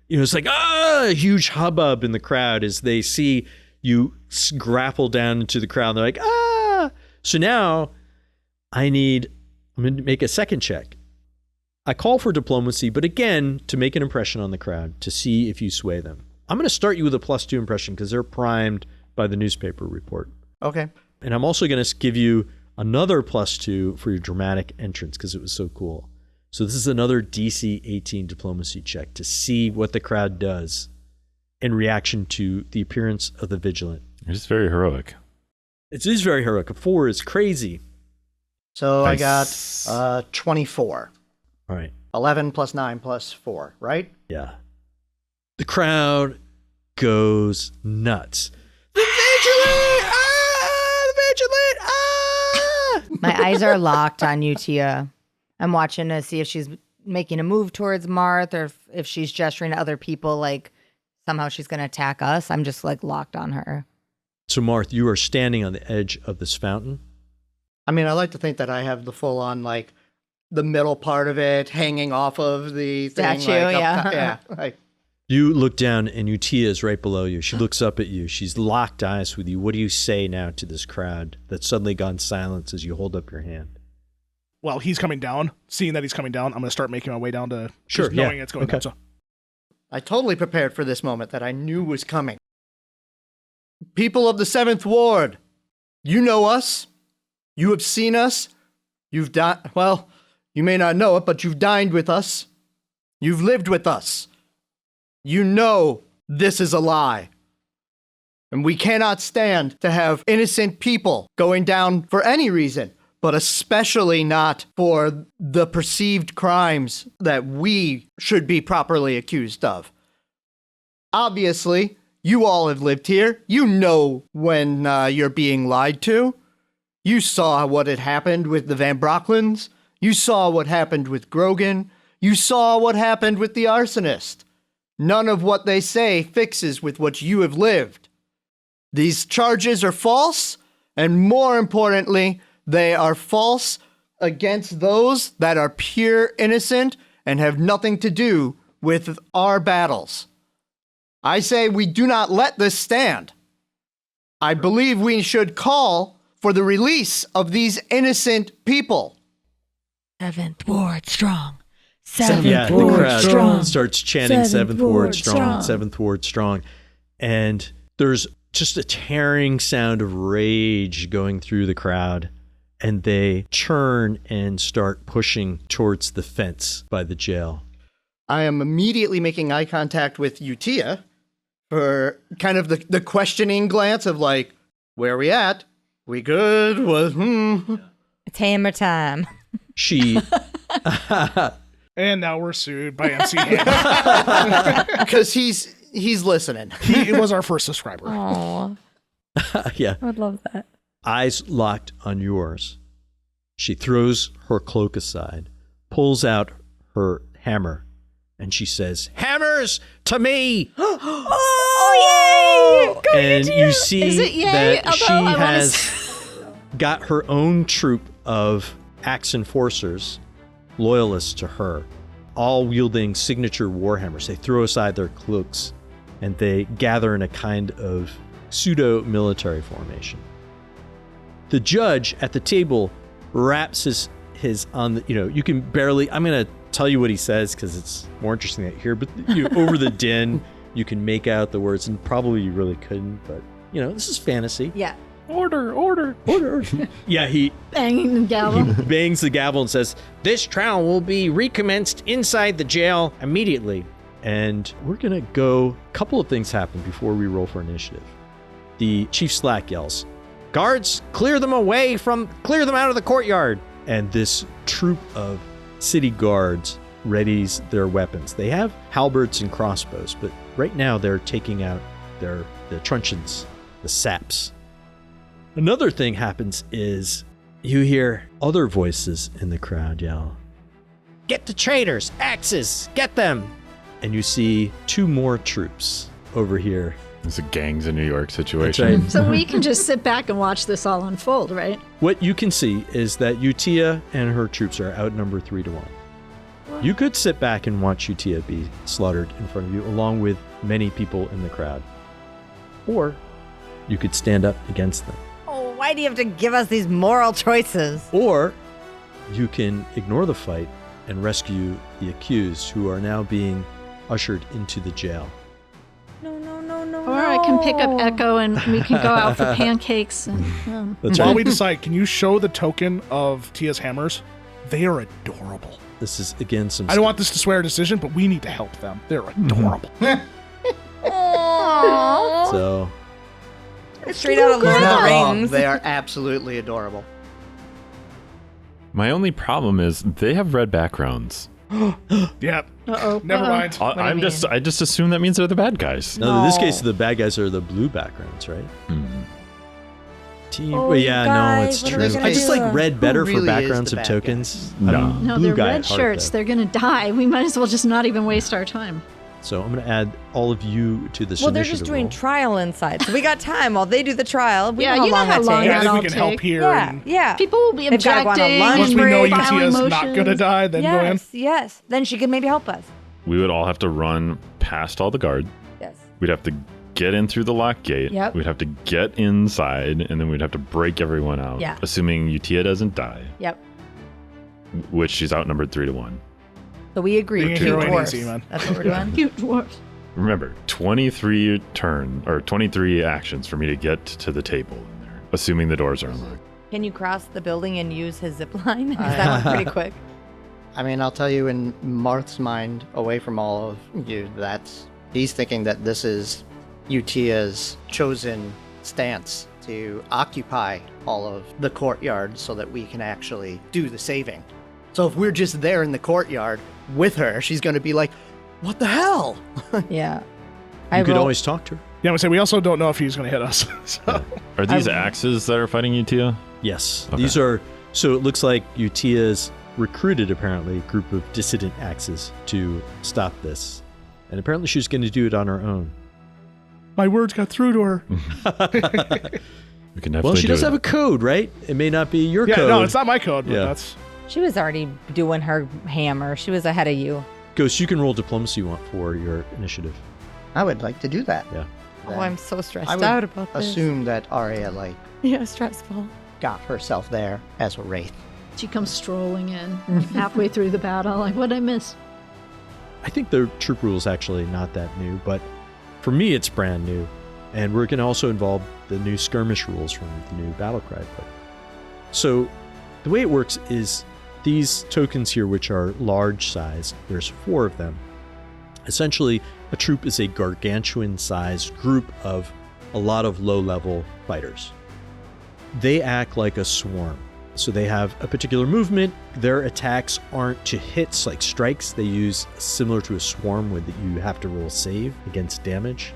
Speaker 2: it's like, a huge hubbub in the crowd as they see you grapple down into the crowd. They're like, ah. So now I'm going to make a second check. I call for diplomacy, but again, to make an impression on the crowd, to see if you sway them. I'm going to start you with a +2 impression because they're primed by the newspaper report.
Speaker 3: Okay.
Speaker 2: And I'm also going to give you another +2 for your dramatic entrance because it was so cool. So this is another DC 18 diplomacy check to see what the crowd does in reaction to the appearance of the Vigilant.
Speaker 4: It's very heroic.
Speaker 2: It is very heroic. A 4 is crazy.
Speaker 3: So I
Speaker 4: Nice.
Speaker 3: got 24.
Speaker 2: All right.
Speaker 3: 11 +9 +4, right?
Speaker 2: Yeah. The crowd goes nuts. The Vigilant! Ah! The Vigilant! Ah!
Speaker 1: My eyes are locked on you, Tia. I'm watching to see if she's making a move towards Marth or if she's gesturing to other people like somehow she's going to attack us. I'm just locked on her.
Speaker 2: So, Marth, you are standing on the edge of this fountain.
Speaker 3: I mean, I like to think that I have the full on, the middle part of it hanging off of the thing.
Speaker 1: Statue,
Speaker 3: up
Speaker 1: yeah.
Speaker 3: top. Yeah.
Speaker 2: You look down and Utia is right below you. She looks up at you. She's locked eyes with you. What do you say now to this crowd that's suddenly gone silent as you hold up your hand?
Speaker 6: Well, he's coming down. Seeing that he's coming down, I'm going to start making my way down to
Speaker 2: Sure,
Speaker 6: just knowing
Speaker 2: yeah.
Speaker 6: it's going
Speaker 2: Okay.
Speaker 6: down. So
Speaker 3: I totally prepared for this moment that I knew was coming. People of the 7th Ward, you know us. You have seen us. You've well, you may not know it, but you've dined with us. You've lived with us. You know this is a lie. And we cannot stand to have innocent people going down for any reason, but especially not for the perceived crimes that we should be properly accused of. Obviously, you all have lived here. You know when you're being lied to. You saw what had happened with the Van Brocklins. You saw what happened with Grogan. You saw what happened with the arsonist. None of what they say fixes with what you have lived. These charges are false, and more importantly, they are false against those that are pure innocent and have nothing to do with our battles. I say we do not let this stand. I believe we should call for the release of these innocent people.
Speaker 1: 7th Ward strong.
Speaker 2: Yeah, the
Speaker 1: Ward
Speaker 2: crowd
Speaker 1: strong.
Speaker 2: starts chanting 7th
Speaker 1: 7th
Speaker 2: Ward
Speaker 1: Ward
Speaker 2: strong,
Speaker 1: strong.
Speaker 2: 7th Ward strong. And there's just a tearing sound of rage going through the crowd. And they churn and start pushing towards the fence by the jail.
Speaker 3: I am immediately making eye contact with Utia for kind of the questioning glance of where are we at? We good?
Speaker 1: It's hammer time.
Speaker 2: She
Speaker 6: and now we're sued by MC Hammer.
Speaker 3: Because he's listening.
Speaker 6: He was our first subscriber.
Speaker 1: Oh,
Speaker 2: yeah,
Speaker 1: I would love that.
Speaker 2: eyes locked on yours. She throws her cloak aside, pulls out her hammer, and she says, "Hammers to me!"
Speaker 1: Oh, yay! Go
Speaker 2: And you see
Speaker 5: Is it yay?
Speaker 2: that
Speaker 5: Although
Speaker 2: she
Speaker 5: I wanna
Speaker 2: has got her own troop of axe enforcers, loyalists to her, all wielding signature warhammers. They throw aside their cloaks and they gather in a kind of pseudo-military formation. The judge at the table wraps his on the, you can barely, I'm going to tell you what he says because it's more interesting that here, but over the din, you can make out the words, and probably you really couldn't, but this is fantasy.
Speaker 1: Yeah.
Speaker 2: Order. Yeah, he
Speaker 5: Banging the gavel.
Speaker 2: bangs the gavel and says, "This trial will be recommenced inside the jail immediately." And we're going to go, a couple of things happen before we roll for initiative. The Chief Slack yells, "Guards, clear them out of the courtyard." And this troop of city guards readies their weapons. They have halberds and crossbows, but right now they're taking out the truncheons, the saps. Another thing happens is you hear other voices in the crowd yell, "Get the traitors! Axes! Get them!" And you see 2 more troops over here.
Speaker 4: It's a gangs in New York situation.
Speaker 2: That's right.
Speaker 5: So we can just sit back and watch this all unfold, right?
Speaker 2: What you can see is that Utia and her troops are outnumbered 3-1. You could sit back and watch Utia be slaughtered in front of you, along with many people in the crowd. Or you could stand up against them.
Speaker 1: Oh, why do you have to give us these moral choices?
Speaker 2: Or you can ignore the fight and rescue the accused, who are now being ushered into the jail.
Speaker 5: Or I can pick up Echo and we can go out for pancakes. And,
Speaker 2: That's
Speaker 6: While
Speaker 2: right.
Speaker 6: we decide, can you show the token of Tia's hammers? They are adorable.
Speaker 2: This is, again, some...
Speaker 6: I don't want this to swear a decision, but we need to help them. They're adorable.
Speaker 2: So,
Speaker 1: Straight out of Lord of the Rings.
Speaker 3: They are absolutely adorable.
Speaker 4: My only problem is they have red backgrounds.
Speaker 6: Yep. Never mind.
Speaker 4: I just assume that means they're the bad guys.
Speaker 2: no, in this case, the bad guys are the blue backgrounds, right? Team...
Speaker 1: Oh,
Speaker 2: well, yeah,
Speaker 1: guys,
Speaker 2: no, it's
Speaker 1: what are
Speaker 2: true.
Speaker 1: we gonna
Speaker 2: I just
Speaker 1: do?
Speaker 2: like red better
Speaker 3: Who really
Speaker 2: for
Speaker 3: is
Speaker 2: backgrounds
Speaker 3: the
Speaker 2: of
Speaker 3: bad
Speaker 2: tokens.
Speaker 4: No.
Speaker 2: I'm
Speaker 5: no,
Speaker 2: blue
Speaker 5: they're
Speaker 2: guy
Speaker 5: red
Speaker 2: at heart,
Speaker 5: shirts.
Speaker 2: though.
Speaker 5: They're going to die. We might as well just not even waste our time.
Speaker 2: So I'm going to add all of you to this
Speaker 1: Well, they're
Speaker 2: initiative
Speaker 1: just doing
Speaker 2: roll.
Speaker 1: trial inside, so we got time while they do the trial. We
Speaker 5: Yeah,
Speaker 1: know
Speaker 5: you know how long
Speaker 1: that
Speaker 6: Yeah, I
Speaker 1: takes.
Speaker 5: that
Speaker 6: think we
Speaker 5: all
Speaker 6: can
Speaker 5: take.
Speaker 6: help here.
Speaker 1: Yeah,
Speaker 6: And
Speaker 1: yeah.
Speaker 5: People will be
Speaker 1: They've gotta go on a
Speaker 5: objecting
Speaker 1: lunch
Speaker 6: once
Speaker 5: and
Speaker 6: we know
Speaker 1: break.
Speaker 5: filing
Speaker 6: Utia's not going to
Speaker 5: motions.
Speaker 6: die, then go in.
Speaker 1: Yes. Then she can maybe help us.
Speaker 4: We would all have to run past all the guards.
Speaker 1: Yes.
Speaker 4: We'd have to get in through the lock gate.
Speaker 1: Yep.
Speaker 4: We'd have to get inside, and then we'd have to break everyone out.
Speaker 1: Yeah.
Speaker 4: Assuming Utia doesn't die,
Speaker 1: Yep.
Speaker 4: which she's outnumbered 3-1.
Speaker 1: So we agree.
Speaker 6: Being a
Speaker 1: 2
Speaker 6: hero ain't
Speaker 1: dwarfs.
Speaker 6: easy, man.
Speaker 1: That's what we're doing.
Speaker 5: You dwarfs.
Speaker 4: Remember, 23 actions for me to get to the table in there, assuming the doors are unlocked.
Speaker 1: Can you cross the building and use his zip line? Is that one pretty quick?
Speaker 3: I mean, I'll tell you, in Marth's mind, away from all of you, he's thinking that this is Utia's chosen stance to occupy all of the courtyard so that we can actually do the saving. So if we're just there in the courtyard with her, she's going to be like, "What the hell?"
Speaker 1: Yeah.
Speaker 2: You could always talk to her.
Speaker 6: Yeah, we also don't know if he's going to hit us. So.
Speaker 4: Are these axes that are fighting Utia?
Speaker 2: Yes.
Speaker 4: Okay.
Speaker 2: These are... So it looks like Utia's recruited, apparently, a group of dissident axes to stop this. And apparently she's going to do it on her own.
Speaker 6: My words got through to her.
Speaker 4: We can definitely
Speaker 2: Well, she
Speaker 4: do
Speaker 2: does
Speaker 4: it.
Speaker 2: have a code, right? It may not be your
Speaker 6: Yeah,
Speaker 2: code.
Speaker 6: no, it's not my code, but
Speaker 2: Yeah.
Speaker 6: that's...
Speaker 1: She was already doing her hammer. She was ahead of you.
Speaker 2: Ghost, you can roll diplomacy for your initiative.
Speaker 3: I would like to do that.
Speaker 2: Yeah.
Speaker 1: Oh, I'm so stressed
Speaker 3: I would
Speaker 1: out about this.
Speaker 3: assume that Arya,
Speaker 1: Yeah, stressful.
Speaker 3: got herself there as a wraith.
Speaker 5: She comes strolling in halfway through the battle. Like, what'd I miss?
Speaker 2: I think the troop rule is actually not that new, but for me it's brand new. And we're going to also involve the new skirmish rules from the new Battlecry book. So the way it works is these tokens here, which are large size, there's 4 of them. Essentially, a troop is a gargantuan-sized group of a lot of low-level fighters. They act like a swarm. So they have a particular movement. Their attacks aren't to hits like strikes. They use similar to a swarm where you have to roll save against damage.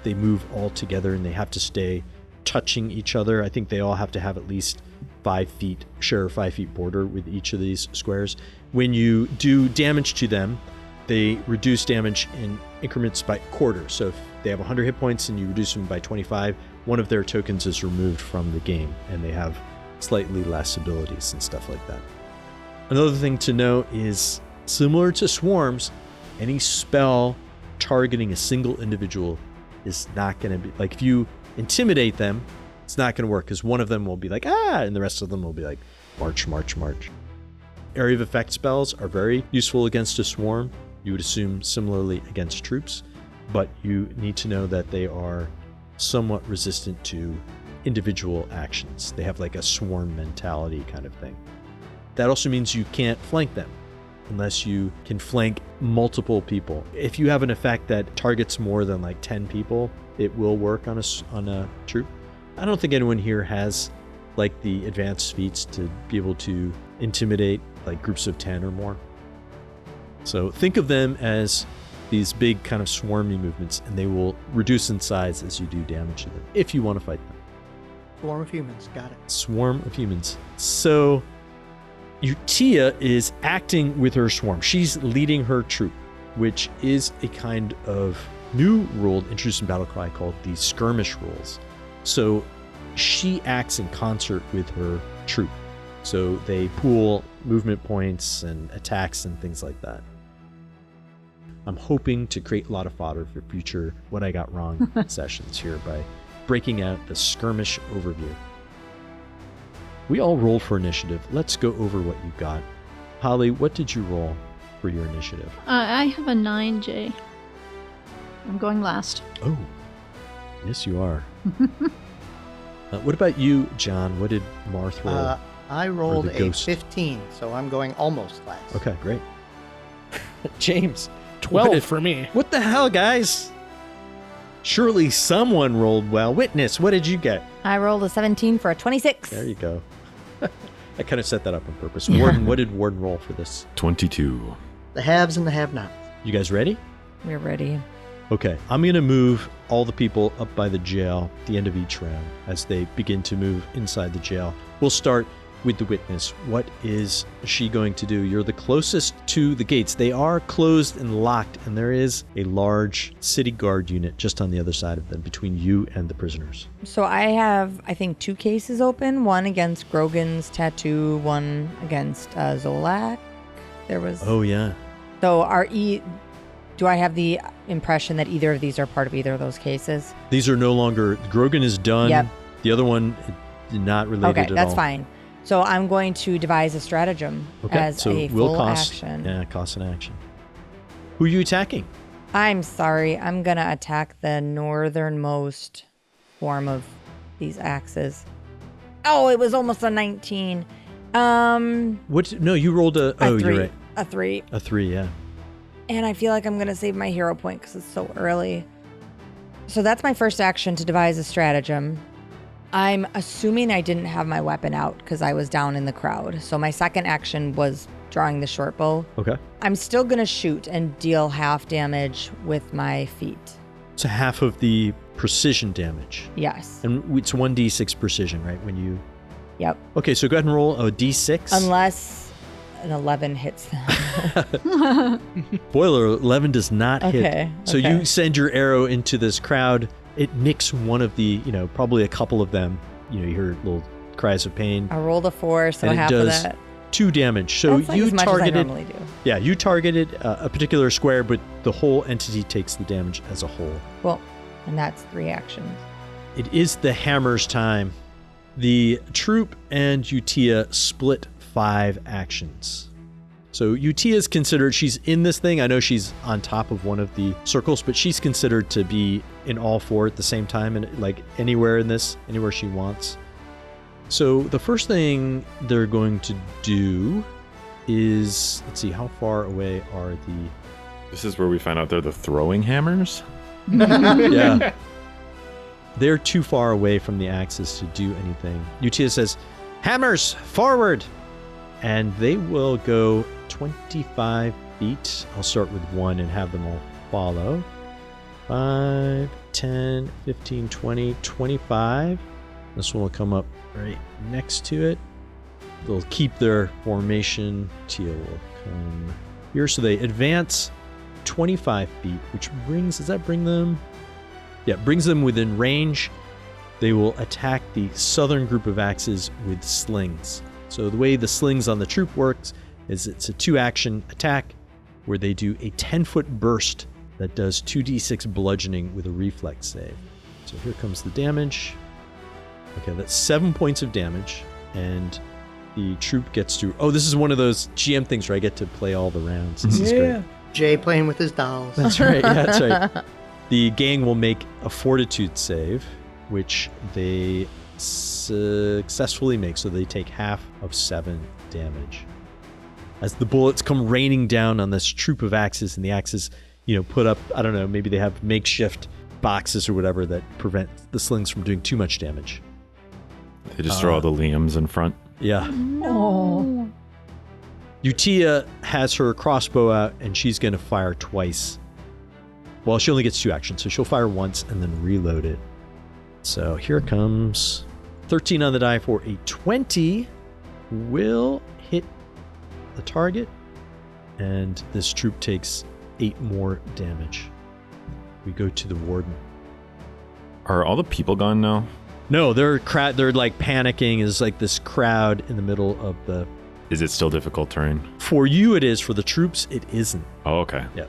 Speaker 2: They move all together and they have to stay touching each other. I think they all have to have at least 5 feet, share a 5 feet border with each of these squares. When you do damage to them, they reduce damage in increments by quarter. So if they have 100 hit points and you reduce them by 25, one of their tokens is removed from the game and they have slightly less abilities and stuff like that. Another thing to note is, similar to swarms, any spell targeting a single individual is not going to be, like if you intimidate them, it's not going to work because one of them will be like, ah, and the rest of them will be like, march, march, march. Area of effect spells are very useful against a swarm. You would assume similarly against troops, but you need to know that they are somewhat resistant to individual actions. They have like a swarm mentality kind of thing. That also means you can't flank them. unless you can flank multiple people. If you have an effect that targets more than like 10 people, it will work on a troop. I don't think anyone here has like the advanced feats to be able to intimidate like groups of 10 or more. So think of them as these big kind of swarmy movements, and they will reduce in size as you do damage to them, if you want to fight them.
Speaker 3: Swarm of humans, got it.
Speaker 2: Swarm of humans. So Utia is acting with her swarm. She's leading her troop, which is a kind of new rule introduced in Battlecry called the skirmish rules. So she acts in concert with her troop. So they pool movement points and attacks and things like that. I'm hoping to create a lot of fodder for future What I Got Wrong sessions here by breaking out the skirmish overview. We all roll for initiative. Let's go over what you got. Holly, what did you roll for your initiative?
Speaker 5: I have a 9, Jay. I'm going last.
Speaker 2: Oh, yes, you are. What about you, John? What did Marth roll?
Speaker 3: I rolled
Speaker 2: Or the
Speaker 3: a
Speaker 2: ghost.
Speaker 3: 15, so I'm going almost last.
Speaker 2: Okay, great. James.
Speaker 6: 12 for me.
Speaker 2: What the hell, guys? Surely someone rolled well. Witness, what did you get?
Speaker 1: I rolled a 17 for a 26.
Speaker 2: There you go. I kind of set that up on purpose. Warden, what did Warden roll for this?
Speaker 4: 22.
Speaker 3: The haves and the have-nots.
Speaker 2: You guys ready?
Speaker 1: We're ready.
Speaker 2: Okay, I'm going to move all the people up by the jail at the end of each round as they begin to move inside the jail. We'll start with the witness. What is she going to do? You're the closest to the gates. They are closed and locked, and there is a large city guard unit just on the other side of them between you and the prisoners.
Speaker 1: So I have, I think, 2 cases open. One against Grogan's tattoo, one against Zolak. There was...
Speaker 2: Oh, yeah.
Speaker 1: So do I have the impression that either of these are part of either of those cases?
Speaker 2: These are no longer... Grogan is done.
Speaker 1: Yep.
Speaker 2: The other one, not related at all.
Speaker 1: Okay, that's fine. So I'm going to devise a stratagem as a full action.
Speaker 2: Yeah, cost an action. Who are you attacking?
Speaker 1: I'm sorry. I'm going to attack the northernmost form of these axes. Oh, it was almost a 19.
Speaker 2: What? No, you rolled a... Oh,
Speaker 1: 3.
Speaker 2: you're right.
Speaker 1: A 3.
Speaker 2: A 3, yeah.
Speaker 1: And I feel like I'm going to save my hero point because it's so early. So that's my first action, to devise a stratagem. I'm assuming I didn't have my weapon out because I was down in the crowd. So my second action was drawing the short bow.
Speaker 2: Okay.
Speaker 1: I'm still going to shoot and deal half damage with my feet.
Speaker 2: So half of the precision damage.
Speaker 1: Yes.
Speaker 2: And it's 1d6 precision, right? When you...
Speaker 1: Yep.
Speaker 2: Okay, so go ahead and roll a d6.
Speaker 1: Unless an 11 hits them.
Speaker 2: Spoiler, 11 does not hit.
Speaker 1: Okay,
Speaker 2: So
Speaker 1: okay.
Speaker 2: you send your arrow into this crowd. It nicks one of the, probably a couple of them. You hear little cries of pain.
Speaker 1: I rolled a 4, so
Speaker 2: and it
Speaker 1: half
Speaker 2: does
Speaker 1: of that.
Speaker 2: 2 damage. So
Speaker 1: That's like
Speaker 2: you
Speaker 1: as much
Speaker 2: targeted...
Speaker 1: as I normally do.
Speaker 2: Yeah, you targeted a particular square, but the whole entity takes the damage as a whole.
Speaker 1: Cool. And that's 3 actions.
Speaker 2: It is the hammer's time. The troop and Utia split 5 actions. So Utia is considered, she's in this thing. I know she's on top of one of the circles, but she's considered to be in all 4 at the same time, and like anywhere in this, anywhere she wants. So the first thing they're going to do is, let's see, how far away are the...
Speaker 4: This is where we find out they're the throwing hammers?
Speaker 2: Yeah. They're too far away from the axes to do anything. Utia says, "Hammers, forward!" And they will go 25 feet. I'll start with 1 and have them all follow. 5, 10, 15, 20, 25. This one will come up right next to it. They'll keep their formation. Tia will come here. So they advance 25 feet, which brings, does that bring them? Yeah, brings them within range. They will attack the southern group of axes with slings. So the way the slings on the troop works is it's a 2-action attack where they do a 10-foot burst that does 2d6 bludgeoning with a reflex save. So here comes the damage. Okay, that's 7 points of damage, and the troop gets to... Oh, this is one of those GM things where I get to play all the rounds. This is great.
Speaker 3: Jay playing with his dolls.
Speaker 2: That's right. Yeah, that's right. The gang will make a fortitude save, which they successfully make, so they take half of 7 damage. as the bullets come raining down on this troop of axes, and the axes, put up, I don't know, maybe they have makeshift boxes or whatever that prevent the slings from doing too much damage.
Speaker 4: They just throw all the liams in front.
Speaker 2: Yeah.
Speaker 5: No.
Speaker 2: Utia has her crossbow out, and she's going to fire twice. Well, she only gets 2 actions, so she'll fire once and then reload it. So here comes 13 on the die for a 20. Will hit the target, and this troop takes 8 more damage. We go to the warden.
Speaker 4: Are all the people gone now?
Speaker 2: No, they're like panicking. Is like this crowd in the middle of the...
Speaker 4: Is it still difficult terrain?
Speaker 2: For you it is. For the troops, it isn't.
Speaker 4: Oh, okay.
Speaker 2: Yeah.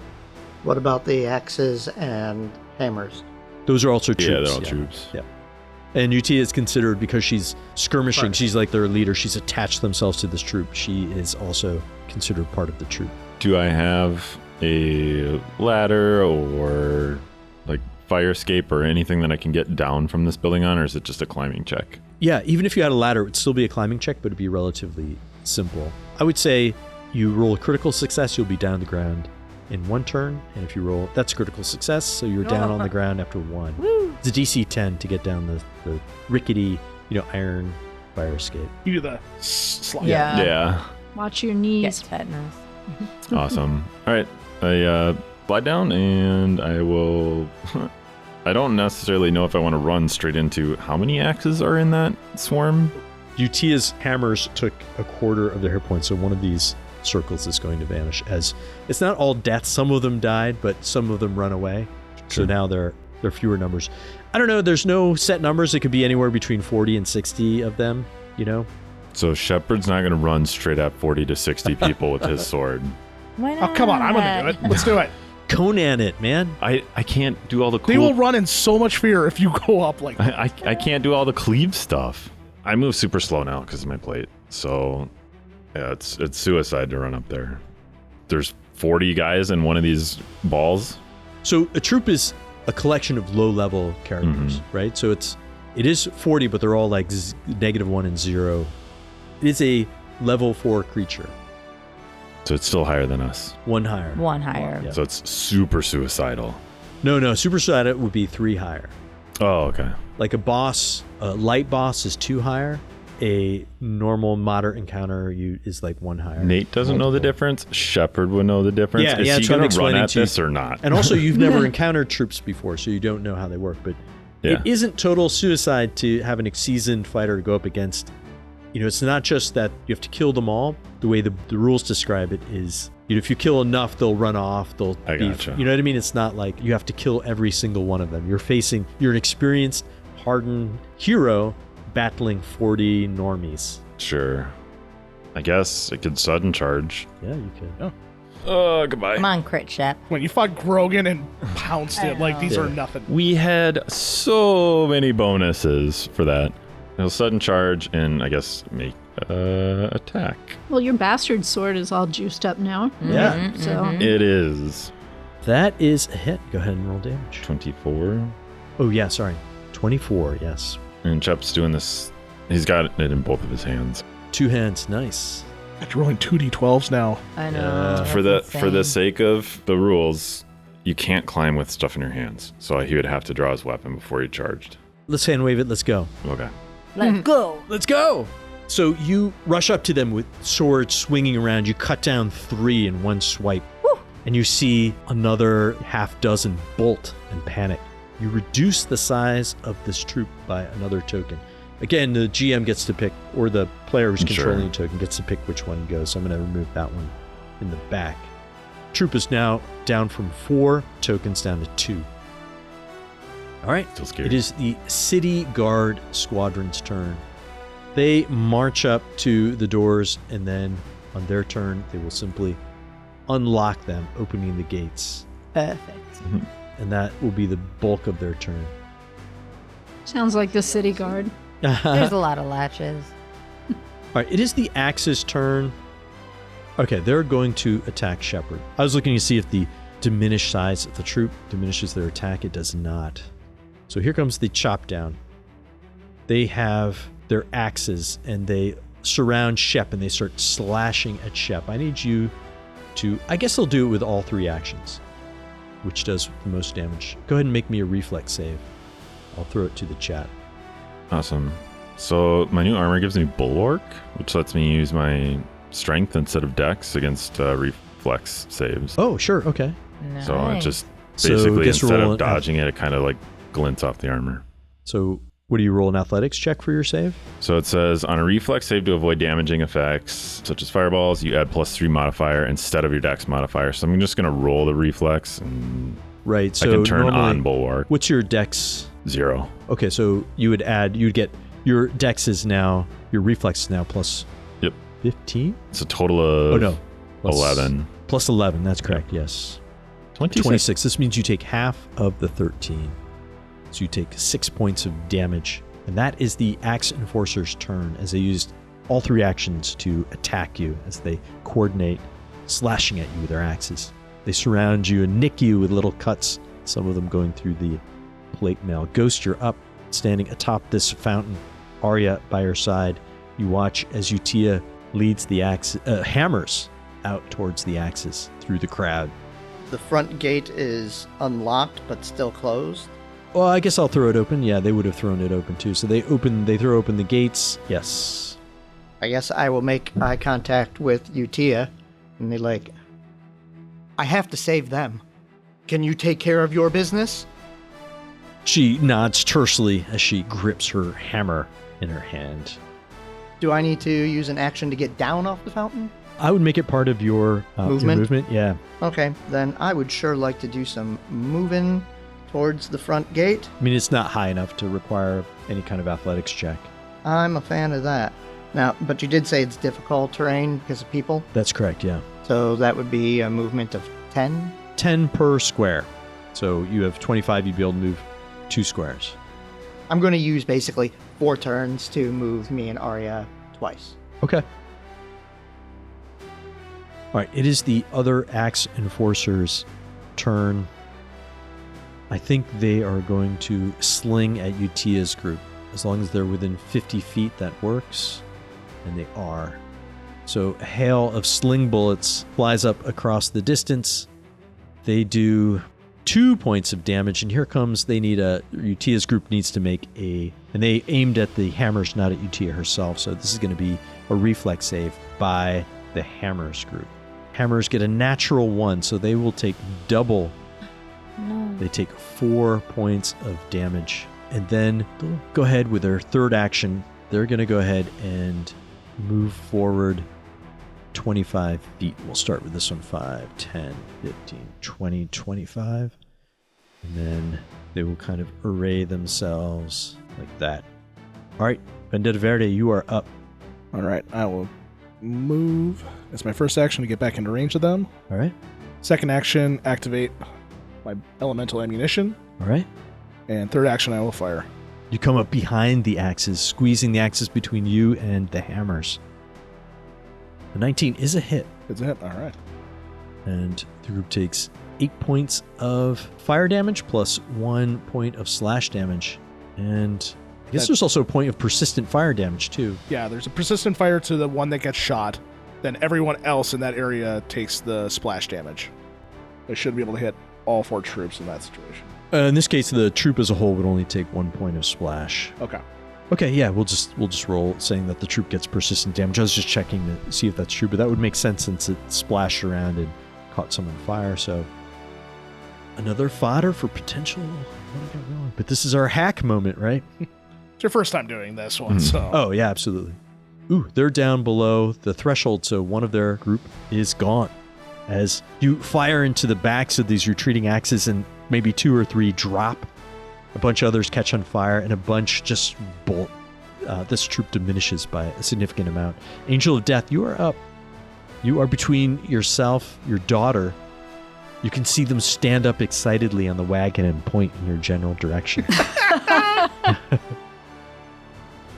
Speaker 3: What about the axes and hammers?
Speaker 2: Those are also troops.
Speaker 4: Yeah, they're all troops.
Speaker 2: Yeah. And Utia is considered, because she's skirmishing,
Speaker 3: Right.
Speaker 2: she's like their leader. She's attached themselves to this troop. She is also considered part of the troop.
Speaker 4: Do I have a ladder or like fire escape or anything that I can get down from this building on, or is it just a climbing check?
Speaker 2: Yeah, even if you had a ladder, it would still be a climbing check, but it'd be relatively simple. I would say you roll a critical success, you'll be down on the ground in 1 turn. And if you roll, that's critical success, so you're down on the ground after 1.
Speaker 1: Woo.
Speaker 2: It's a DC 10 to get down the rickety, iron fire escape.
Speaker 6: You do the slide.
Speaker 1: Yeah.
Speaker 4: Yeah.
Speaker 5: Watch your
Speaker 1: Get
Speaker 5: knees.
Speaker 1: tetanus.
Speaker 4: Awesome. All right. I slide down and I will... I don't necessarily know if I want to run straight into how many axes are in that swarm.
Speaker 2: Utia's hammers took a quarter of their hit points, so one of these circles is going to vanish. As it's not all deaths, some of them died, but some of them run away. So now there are fewer numbers. I don't know, there's no set numbers. It could be anywhere between 40 and 60 of them,
Speaker 4: So Shepard's not going to run straight at 40 to 60 people with his sword.
Speaker 1: Why
Speaker 6: Oh,
Speaker 1: not?
Speaker 6: come on. I'm going to do it. Let's do it.
Speaker 2: Conan it, man.
Speaker 4: I can't do all the cool...
Speaker 6: They will run in so much fear if you go up like that.
Speaker 4: I can't do all the cleave stuff. I move super slow now because of my plate. So yeah, it's suicide to run up there. There's 40 guys in one of these balls.
Speaker 2: So a troop is a collection of low-level characters, right? So it is 40, but they're all like -1 and 0. It is a level 4 creature.
Speaker 4: So it's still higher than us.
Speaker 2: 1 higher.
Speaker 1: 1 higher.
Speaker 2: Yeah.
Speaker 4: So it's super suicidal.
Speaker 2: No, Super Suicide would be 3 higher.
Speaker 4: Oh, okay.
Speaker 2: Like a boss, a light boss is 2 higher. A normal moderate encounter is like 1 higher.
Speaker 4: Nate doesn't know the difference. Shepard would know the difference.
Speaker 2: Yeah,
Speaker 4: Is
Speaker 2: yeah,
Speaker 4: he
Speaker 2: that's what I'm
Speaker 4: going to run
Speaker 2: explaining
Speaker 4: at
Speaker 2: to you.
Speaker 4: this or not?
Speaker 2: And also, you've never encountered troops before, so you don't know how they work. But
Speaker 4: Yeah.
Speaker 2: it isn't total suicide to have a seasoned fighter go up against. It's not just that you have to kill them all. The way the rules describe it is, if you kill enough, they'll run off.
Speaker 4: I gotcha.
Speaker 2: You know what I mean? It's not like you have to kill every single one of them. You're an experienced, hardened hero battling 40 normies.
Speaker 4: Sure. I guess it could sudden charge.
Speaker 2: Yeah, you could.
Speaker 4: Oh, goodbye.
Speaker 1: Come on, crit Shep.
Speaker 6: When you fought Grogan and pounced
Speaker 1: I
Speaker 6: it, like these
Speaker 2: know.
Speaker 6: are nothing.
Speaker 4: We had so many bonuses for that. It'll sudden charge and I guess make attack.
Speaker 5: Well, your bastard sword is all juiced up now.
Speaker 2: Yeah.
Speaker 5: So
Speaker 4: It is
Speaker 2: That is a hit. Go ahead and roll damage.
Speaker 4: 24.
Speaker 2: Oh, yeah, sorry. 24, yes.
Speaker 4: And Chep's doing this. He's got it in both of his hands.
Speaker 2: 2 hands, nice.
Speaker 6: You're rolling 2d12s now.
Speaker 1: I know.
Speaker 4: For the
Speaker 1: that's insane.
Speaker 4: sake of the rules, you can't climb with stuff in your hands. So he would have to draw his weapon before he charged.
Speaker 2: Let's hand wave it. Let's go.
Speaker 4: Okay.
Speaker 1: Let's go.
Speaker 2: Let's go. So you rush up to them with swords swinging around. You cut down 3 in one swipe.
Speaker 1: Woo.
Speaker 2: And you see another half dozen bolt and panic. You reduce the size of this troop by another token. Again, the GM gets to pick, or the player who's controlling the token gets to pick which one goes. So I'm going to remove that one in the back. Troop is now down from 4 tokens down to 2. All right.
Speaker 4: Still scared.
Speaker 2: It is the City Guard Squadron's turn. They march up to the doors, and then on their turn, they will simply unlock them, opening the gates.
Speaker 1: Perfect.
Speaker 2: And that will be the bulk of their turn.
Speaker 5: sounds like the city guard.
Speaker 1: There's a lot of latches.
Speaker 2: All right, it is the Axe's turn. Okay, they're going to attack Shepard. I was looking to see if the diminished size of the troop diminishes their attack. It does not. So here comes the chop down. They have their axes, and they surround Shep and they start slashing at Shep. I need you to, I guess they'll do it with all 3 actions, which does the most damage. Go ahead and make me a reflex save. I'll throw it to the chat.
Speaker 4: Awesome. So my new armor gives me Bulwark, which lets me use my strength instead of dex against reflex saves.
Speaker 2: Oh, sure. Okay.
Speaker 1: Nice.
Speaker 4: So it just
Speaker 2: So
Speaker 4: basically,
Speaker 2: guess
Speaker 4: instead
Speaker 2: roll
Speaker 4: of dodging it, it kind of like glints off the armor.
Speaker 2: So what do you roll an athletics check for your save?
Speaker 4: So it says, on a reflex save to avoid damaging effects, such as fireballs, you add +3 modifier instead of your dex modifier. So I'm just going to roll the reflex, and
Speaker 2: Right. So
Speaker 4: I can turn
Speaker 2: normally,
Speaker 4: on Bulwark.
Speaker 2: What's your dex?
Speaker 4: 0.
Speaker 2: Okay, so you'd get your dex is now, your reflex is now plus
Speaker 4: Yep.
Speaker 2: 15?
Speaker 4: It's a total of
Speaker 2: Oh, no. Plus
Speaker 4: 11.
Speaker 2: Plus 11, that's correct, yes.
Speaker 4: 26.
Speaker 2: This means you take half of the 13. So you take 6 points of damage. And that is the Axe Enforcer's turn, as they used all 3 actions to attack you as they coordinate, slashing at you with their axes. They surround you and nick you with little cuts, some of them going through the plate mail. Ghost, you're up, standing atop this fountain. Arya by your side. You watch as Utia leads the hammers out towards the axes through the crowd.
Speaker 3: The front gate is unlocked but still closed.
Speaker 2: Well, I guess I'll throw it open. Yeah, they would have thrown it open too. So they throw open the gates. Yes.
Speaker 3: I guess I will make eye contact with Utia, and they're like, I have to save them. Can you take care of your business?
Speaker 2: She nods tersely as she grips her hammer in her hand.
Speaker 3: Do I need to use an action to get down off the fountain?
Speaker 2: I would make it part of your
Speaker 3: Movement?
Speaker 2: Your movement. Yeah.
Speaker 3: Okay, then I would sure like to do some moving towards the front gate.
Speaker 2: I mean, it's not high enough to require any kind of athletics check.
Speaker 3: I'm a fan of that. Now, but you did say it's difficult terrain because of people,
Speaker 2: That's correct. Yeah.
Speaker 3: so that would be a movement of 10.
Speaker 2: 10 per square. So you have 25. You'd be able to move 2 squares.
Speaker 3: I'm going to use basically 4 turns to move me and Arya twice.
Speaker 2: Okay. All right, it is the other Axe Enforcer's turn. I think they are going to sling at Utia's group. As long as they're within 50 feet, that works. And they are. So a hail of sling bullets flies up across the distance. They do 2 points of damage, and here comes, Utia's group needs to make and they aimed at the hammers, not at Utia herself, so this is going to be a reflex save by the hammers group. Hammers get a natural 1, so they will take double.
Speaker 1: No.
Speaker 2: They take 4 points of damage, and then they'll go ahead with their third action. They're going to go ahead and move forward 25 feet. We'll start with this one. 5, 10, 15, 20, 25. And then they will kind of array themselves like that. All right, Vendetta Verde, you are up.
Speaker 6: All right, I will move as my first action to get back into range of them.
Speaker 2: All right,
Speaker 6: Second action, activate my elemental ammunition.
Speaker 2: all right.
Speaker 6: And third action, I will fire.
Speaker 2: You come up behind the axes, squeezing the axes between you and the hammers. The 19 is a hit,
Speaker 6: It's a hit. All right.
Speaker 2: and the group takes 8 points of fire damage plus 1 point of slash damage. And I guess there's also a point of persistent fire damage, too.
Speaker 6: Yeah, there's a persistent fire to the one that gets shot. Then everyone else in that area takes the splash damage. They should be able to hit all 4 troops in that situation.
Speaker 2: In this case, the troop as a whole would only take 1 point of splash.
Speaker 6: Okay.
Speaker 2: Okay, yeah, we'll just roll saying that the troop gets persistent damage. I was just checking to see if that's true, but that would make sense since it splashed around and caught someone on fire. So another fodder for potential. What did I get wrong? But this is our hack moment, right?
Speaker 6: It's your first time doing this one, so.
Speaker 2: Oh yeah, absolutely. Ooh, they're down below the threshold, so one of their group is gone. As you fire into the backs of these retreating axes, and maybe 2 or 3 drop. A bunch of others catch on fire, and a bunch just bolt. This troop diminishes by a significant amount. Angel of Death, you are up. You are between yourself, your daughter. You can see them stand up excitedly on the wagon and point in your general direction.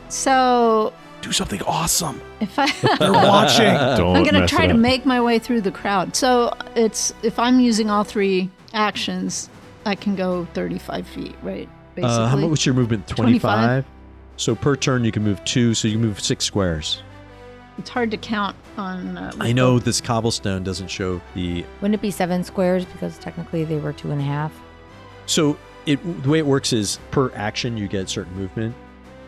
Speaker 5: So
Speaker 6: Do something awesome.
Speaker 5: if I
Speaker 6: They're watching.
Speaker 4: Don't
Speaker 5: I'm gonna
Speaker 4: mess
Speaker 5: try
Speaker 4: it
Speaker 5: to
Speaker 4: up.
Speaker 5: make my way through the crowd. So it's if I'm using all 3 actions, I can go 35 feet, right? Basically.
Speaker 2: How much was your movement?
Speaker 5: 25?
Speaker 2: 25? So per turn you can move 2, so you move 6 squares.
Speaker 5: It's hard to count on.
Speaker 2: I know this cobblestone doesn't show the.
Speaker 1: Wouldn't it be 7 squares because technically they were 2.5?
Speaker 2: So the way it works is per action you get certain movement.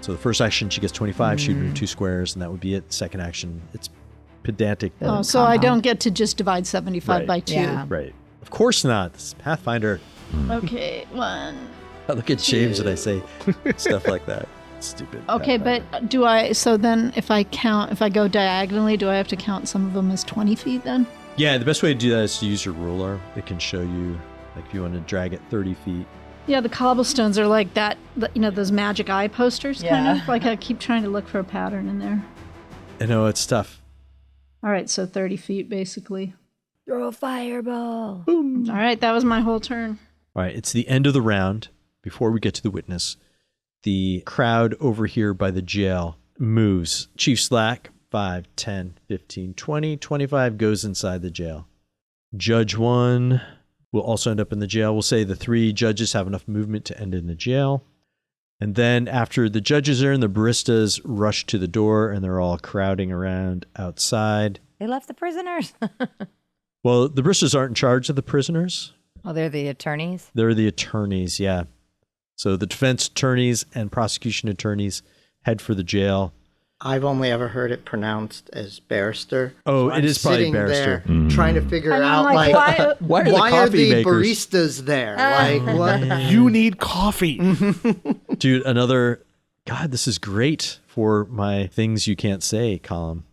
Speaker 2: So the first action she gets 25, she'd move 2 squares, and that would be it. Second action, it's pedantic.
Speaker 5: Oh, so I don't get to just divide 75 by 2.
Speaker 1: Yeah.
Speaker 2: Right. Of course not. This is Pathfinder.
Speaker 5: Okay, 1.
Speaker 2: I look at James and I say stuff like that. Stupid.
Speaker 5: Okay,
Speaker 2: Pathfinder.
Speaker 5: but do I? So then, if I go diagonally, do I have to count some of them as 20 feet then?
Speaker 2: Yeah, the best way to do that is to use your ruler. It can show you, like, if you want to drag it 30 feet.
Speaker 5: Yeah, the cobblestones are like that. Those magic eye posters, kind of. Like I keep trying to look for a pattern in there.
Speaker 2: I know it's tough.
Speaker 5: All right, so 30 feet basically.
Speaker 1: Throw a fireball.
Speaker 2: Boom.
Speaker 5: All right, that was my whole turn.
Speaker 2: All right, it's the end of the round. Before we get to the witness, the crowd over here by the jail moves. Chief Slack, 5, 10, 15, 20, 25 goes inside the jail. Judge 1 will also end up in the jail. We'll say the 3 judges have enough movement to end in the jail. And then after the judges are in, the baristas rush to the door and they're all crowding around outside.
Speaker 1: They left the prisoners.
Speaker 2: Well, the baristas aren't in charge of the prisoners.
Speaker 1: Oh, they're the attorneys?
Speaker 2: They're the attorneys, yeah. So the defense attorneys and prosecution attorneys head for the jail.
Speaker 3: I've only ever heard it pronounced as barrister.
Speaker 2: Oh,
Speaker 3: So
Speaker 2: it is probably
Speaker 3: sitting
Speaker 2: barrister.
Speaker 3: there trying to figure
Speaker 5: And I'm
Speaker 3: out,
Speaker 5: like,
Speaker 3: like,
Speaker 2: Why are the
Speaker 3: why are
Speaker 2: coffee
Speaker 3: the
Speaker 2: makers?
Speaker 3: baristas there? Like, what?
Speaker 6: You need coffee.
Speaker 2: Dude, God, this is great for my things you can't say column.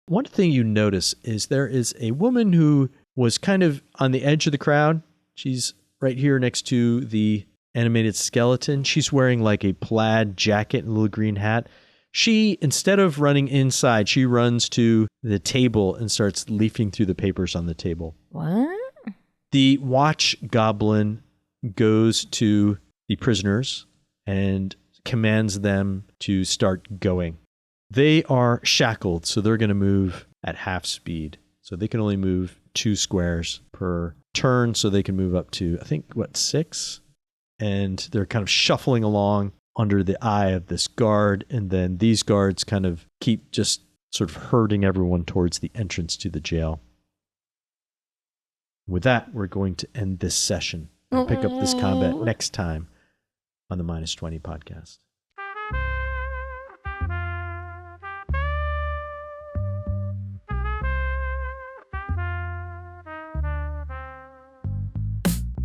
Speaker 2: One thing you notice is there is a woman who was kind of on the edge of the crowd. She's right here next to the animated skeleton. She's wearing like a plaid jacket and a little green hat. She, instead of running inside, she runs to the table and starts leafing through the papers on the table.
Speaker 1: What?
Speaker 2: The watch goblin goes to the prisoners and commands them to start going. They are shackled, so they're going to move at half speed. So they can only move 2 squares per turn, so they can move up to, I think, 6? And they're kind of shuffling along under the eye of this guard, and then these guards kind of keep just sort of herding everyone towards the entrance to the jail. With that, we're going to end this session and pick up this combat next time on the Minus 20 podcast.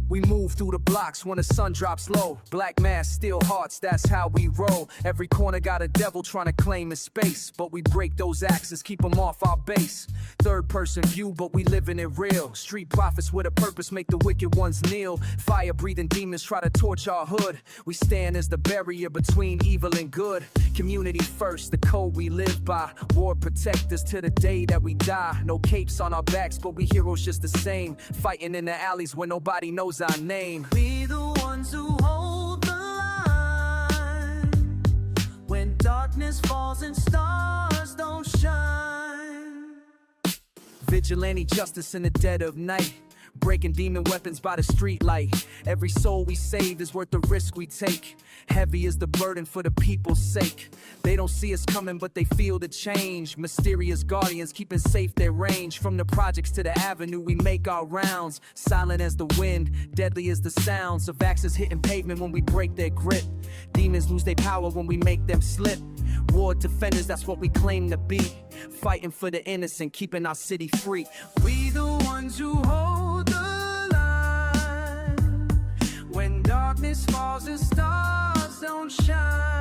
Speaker 7: We move through the blocks when the sun drops low. Black mask, steel hearts, that's how we roll. Every corner got a devil trying to claim his space, but we break those axes, keep them off our base. Third person view, but we living it real. Street prophets with a purpose make the wicked ones kneel. Fire breathing demons try to torch our hood. We stand as the barrier between evil and good. Community first, the code we live by. War protect us to the day that we die. No capes on our backs, but we heroes just the same. Fighting in the alleys where nobody knows our name.
Speaker 8: We the ones who hold the line when darkness falls and stars don't shine.
Speaker 7: Vigilante justice in the dead of night. Breaking demon weapons by the street light. Every soul we save is worth the risk we take. Heavy is the burden for the people's sake. They don't see us coming, but they feel the change. Mysterious guardians keeping safe their range. From the projects to the avenue, we make our rounds. Silent as the wind, deadly as the sounds of axes hitting pavement when we break their grip. Demons lose their power when we make them slip. War defenders, that's what we claim to be. Fighting for the innocent, keeping our city free.
Speaker 8: We the ones who hold the line when darkness falls and stars don't shine.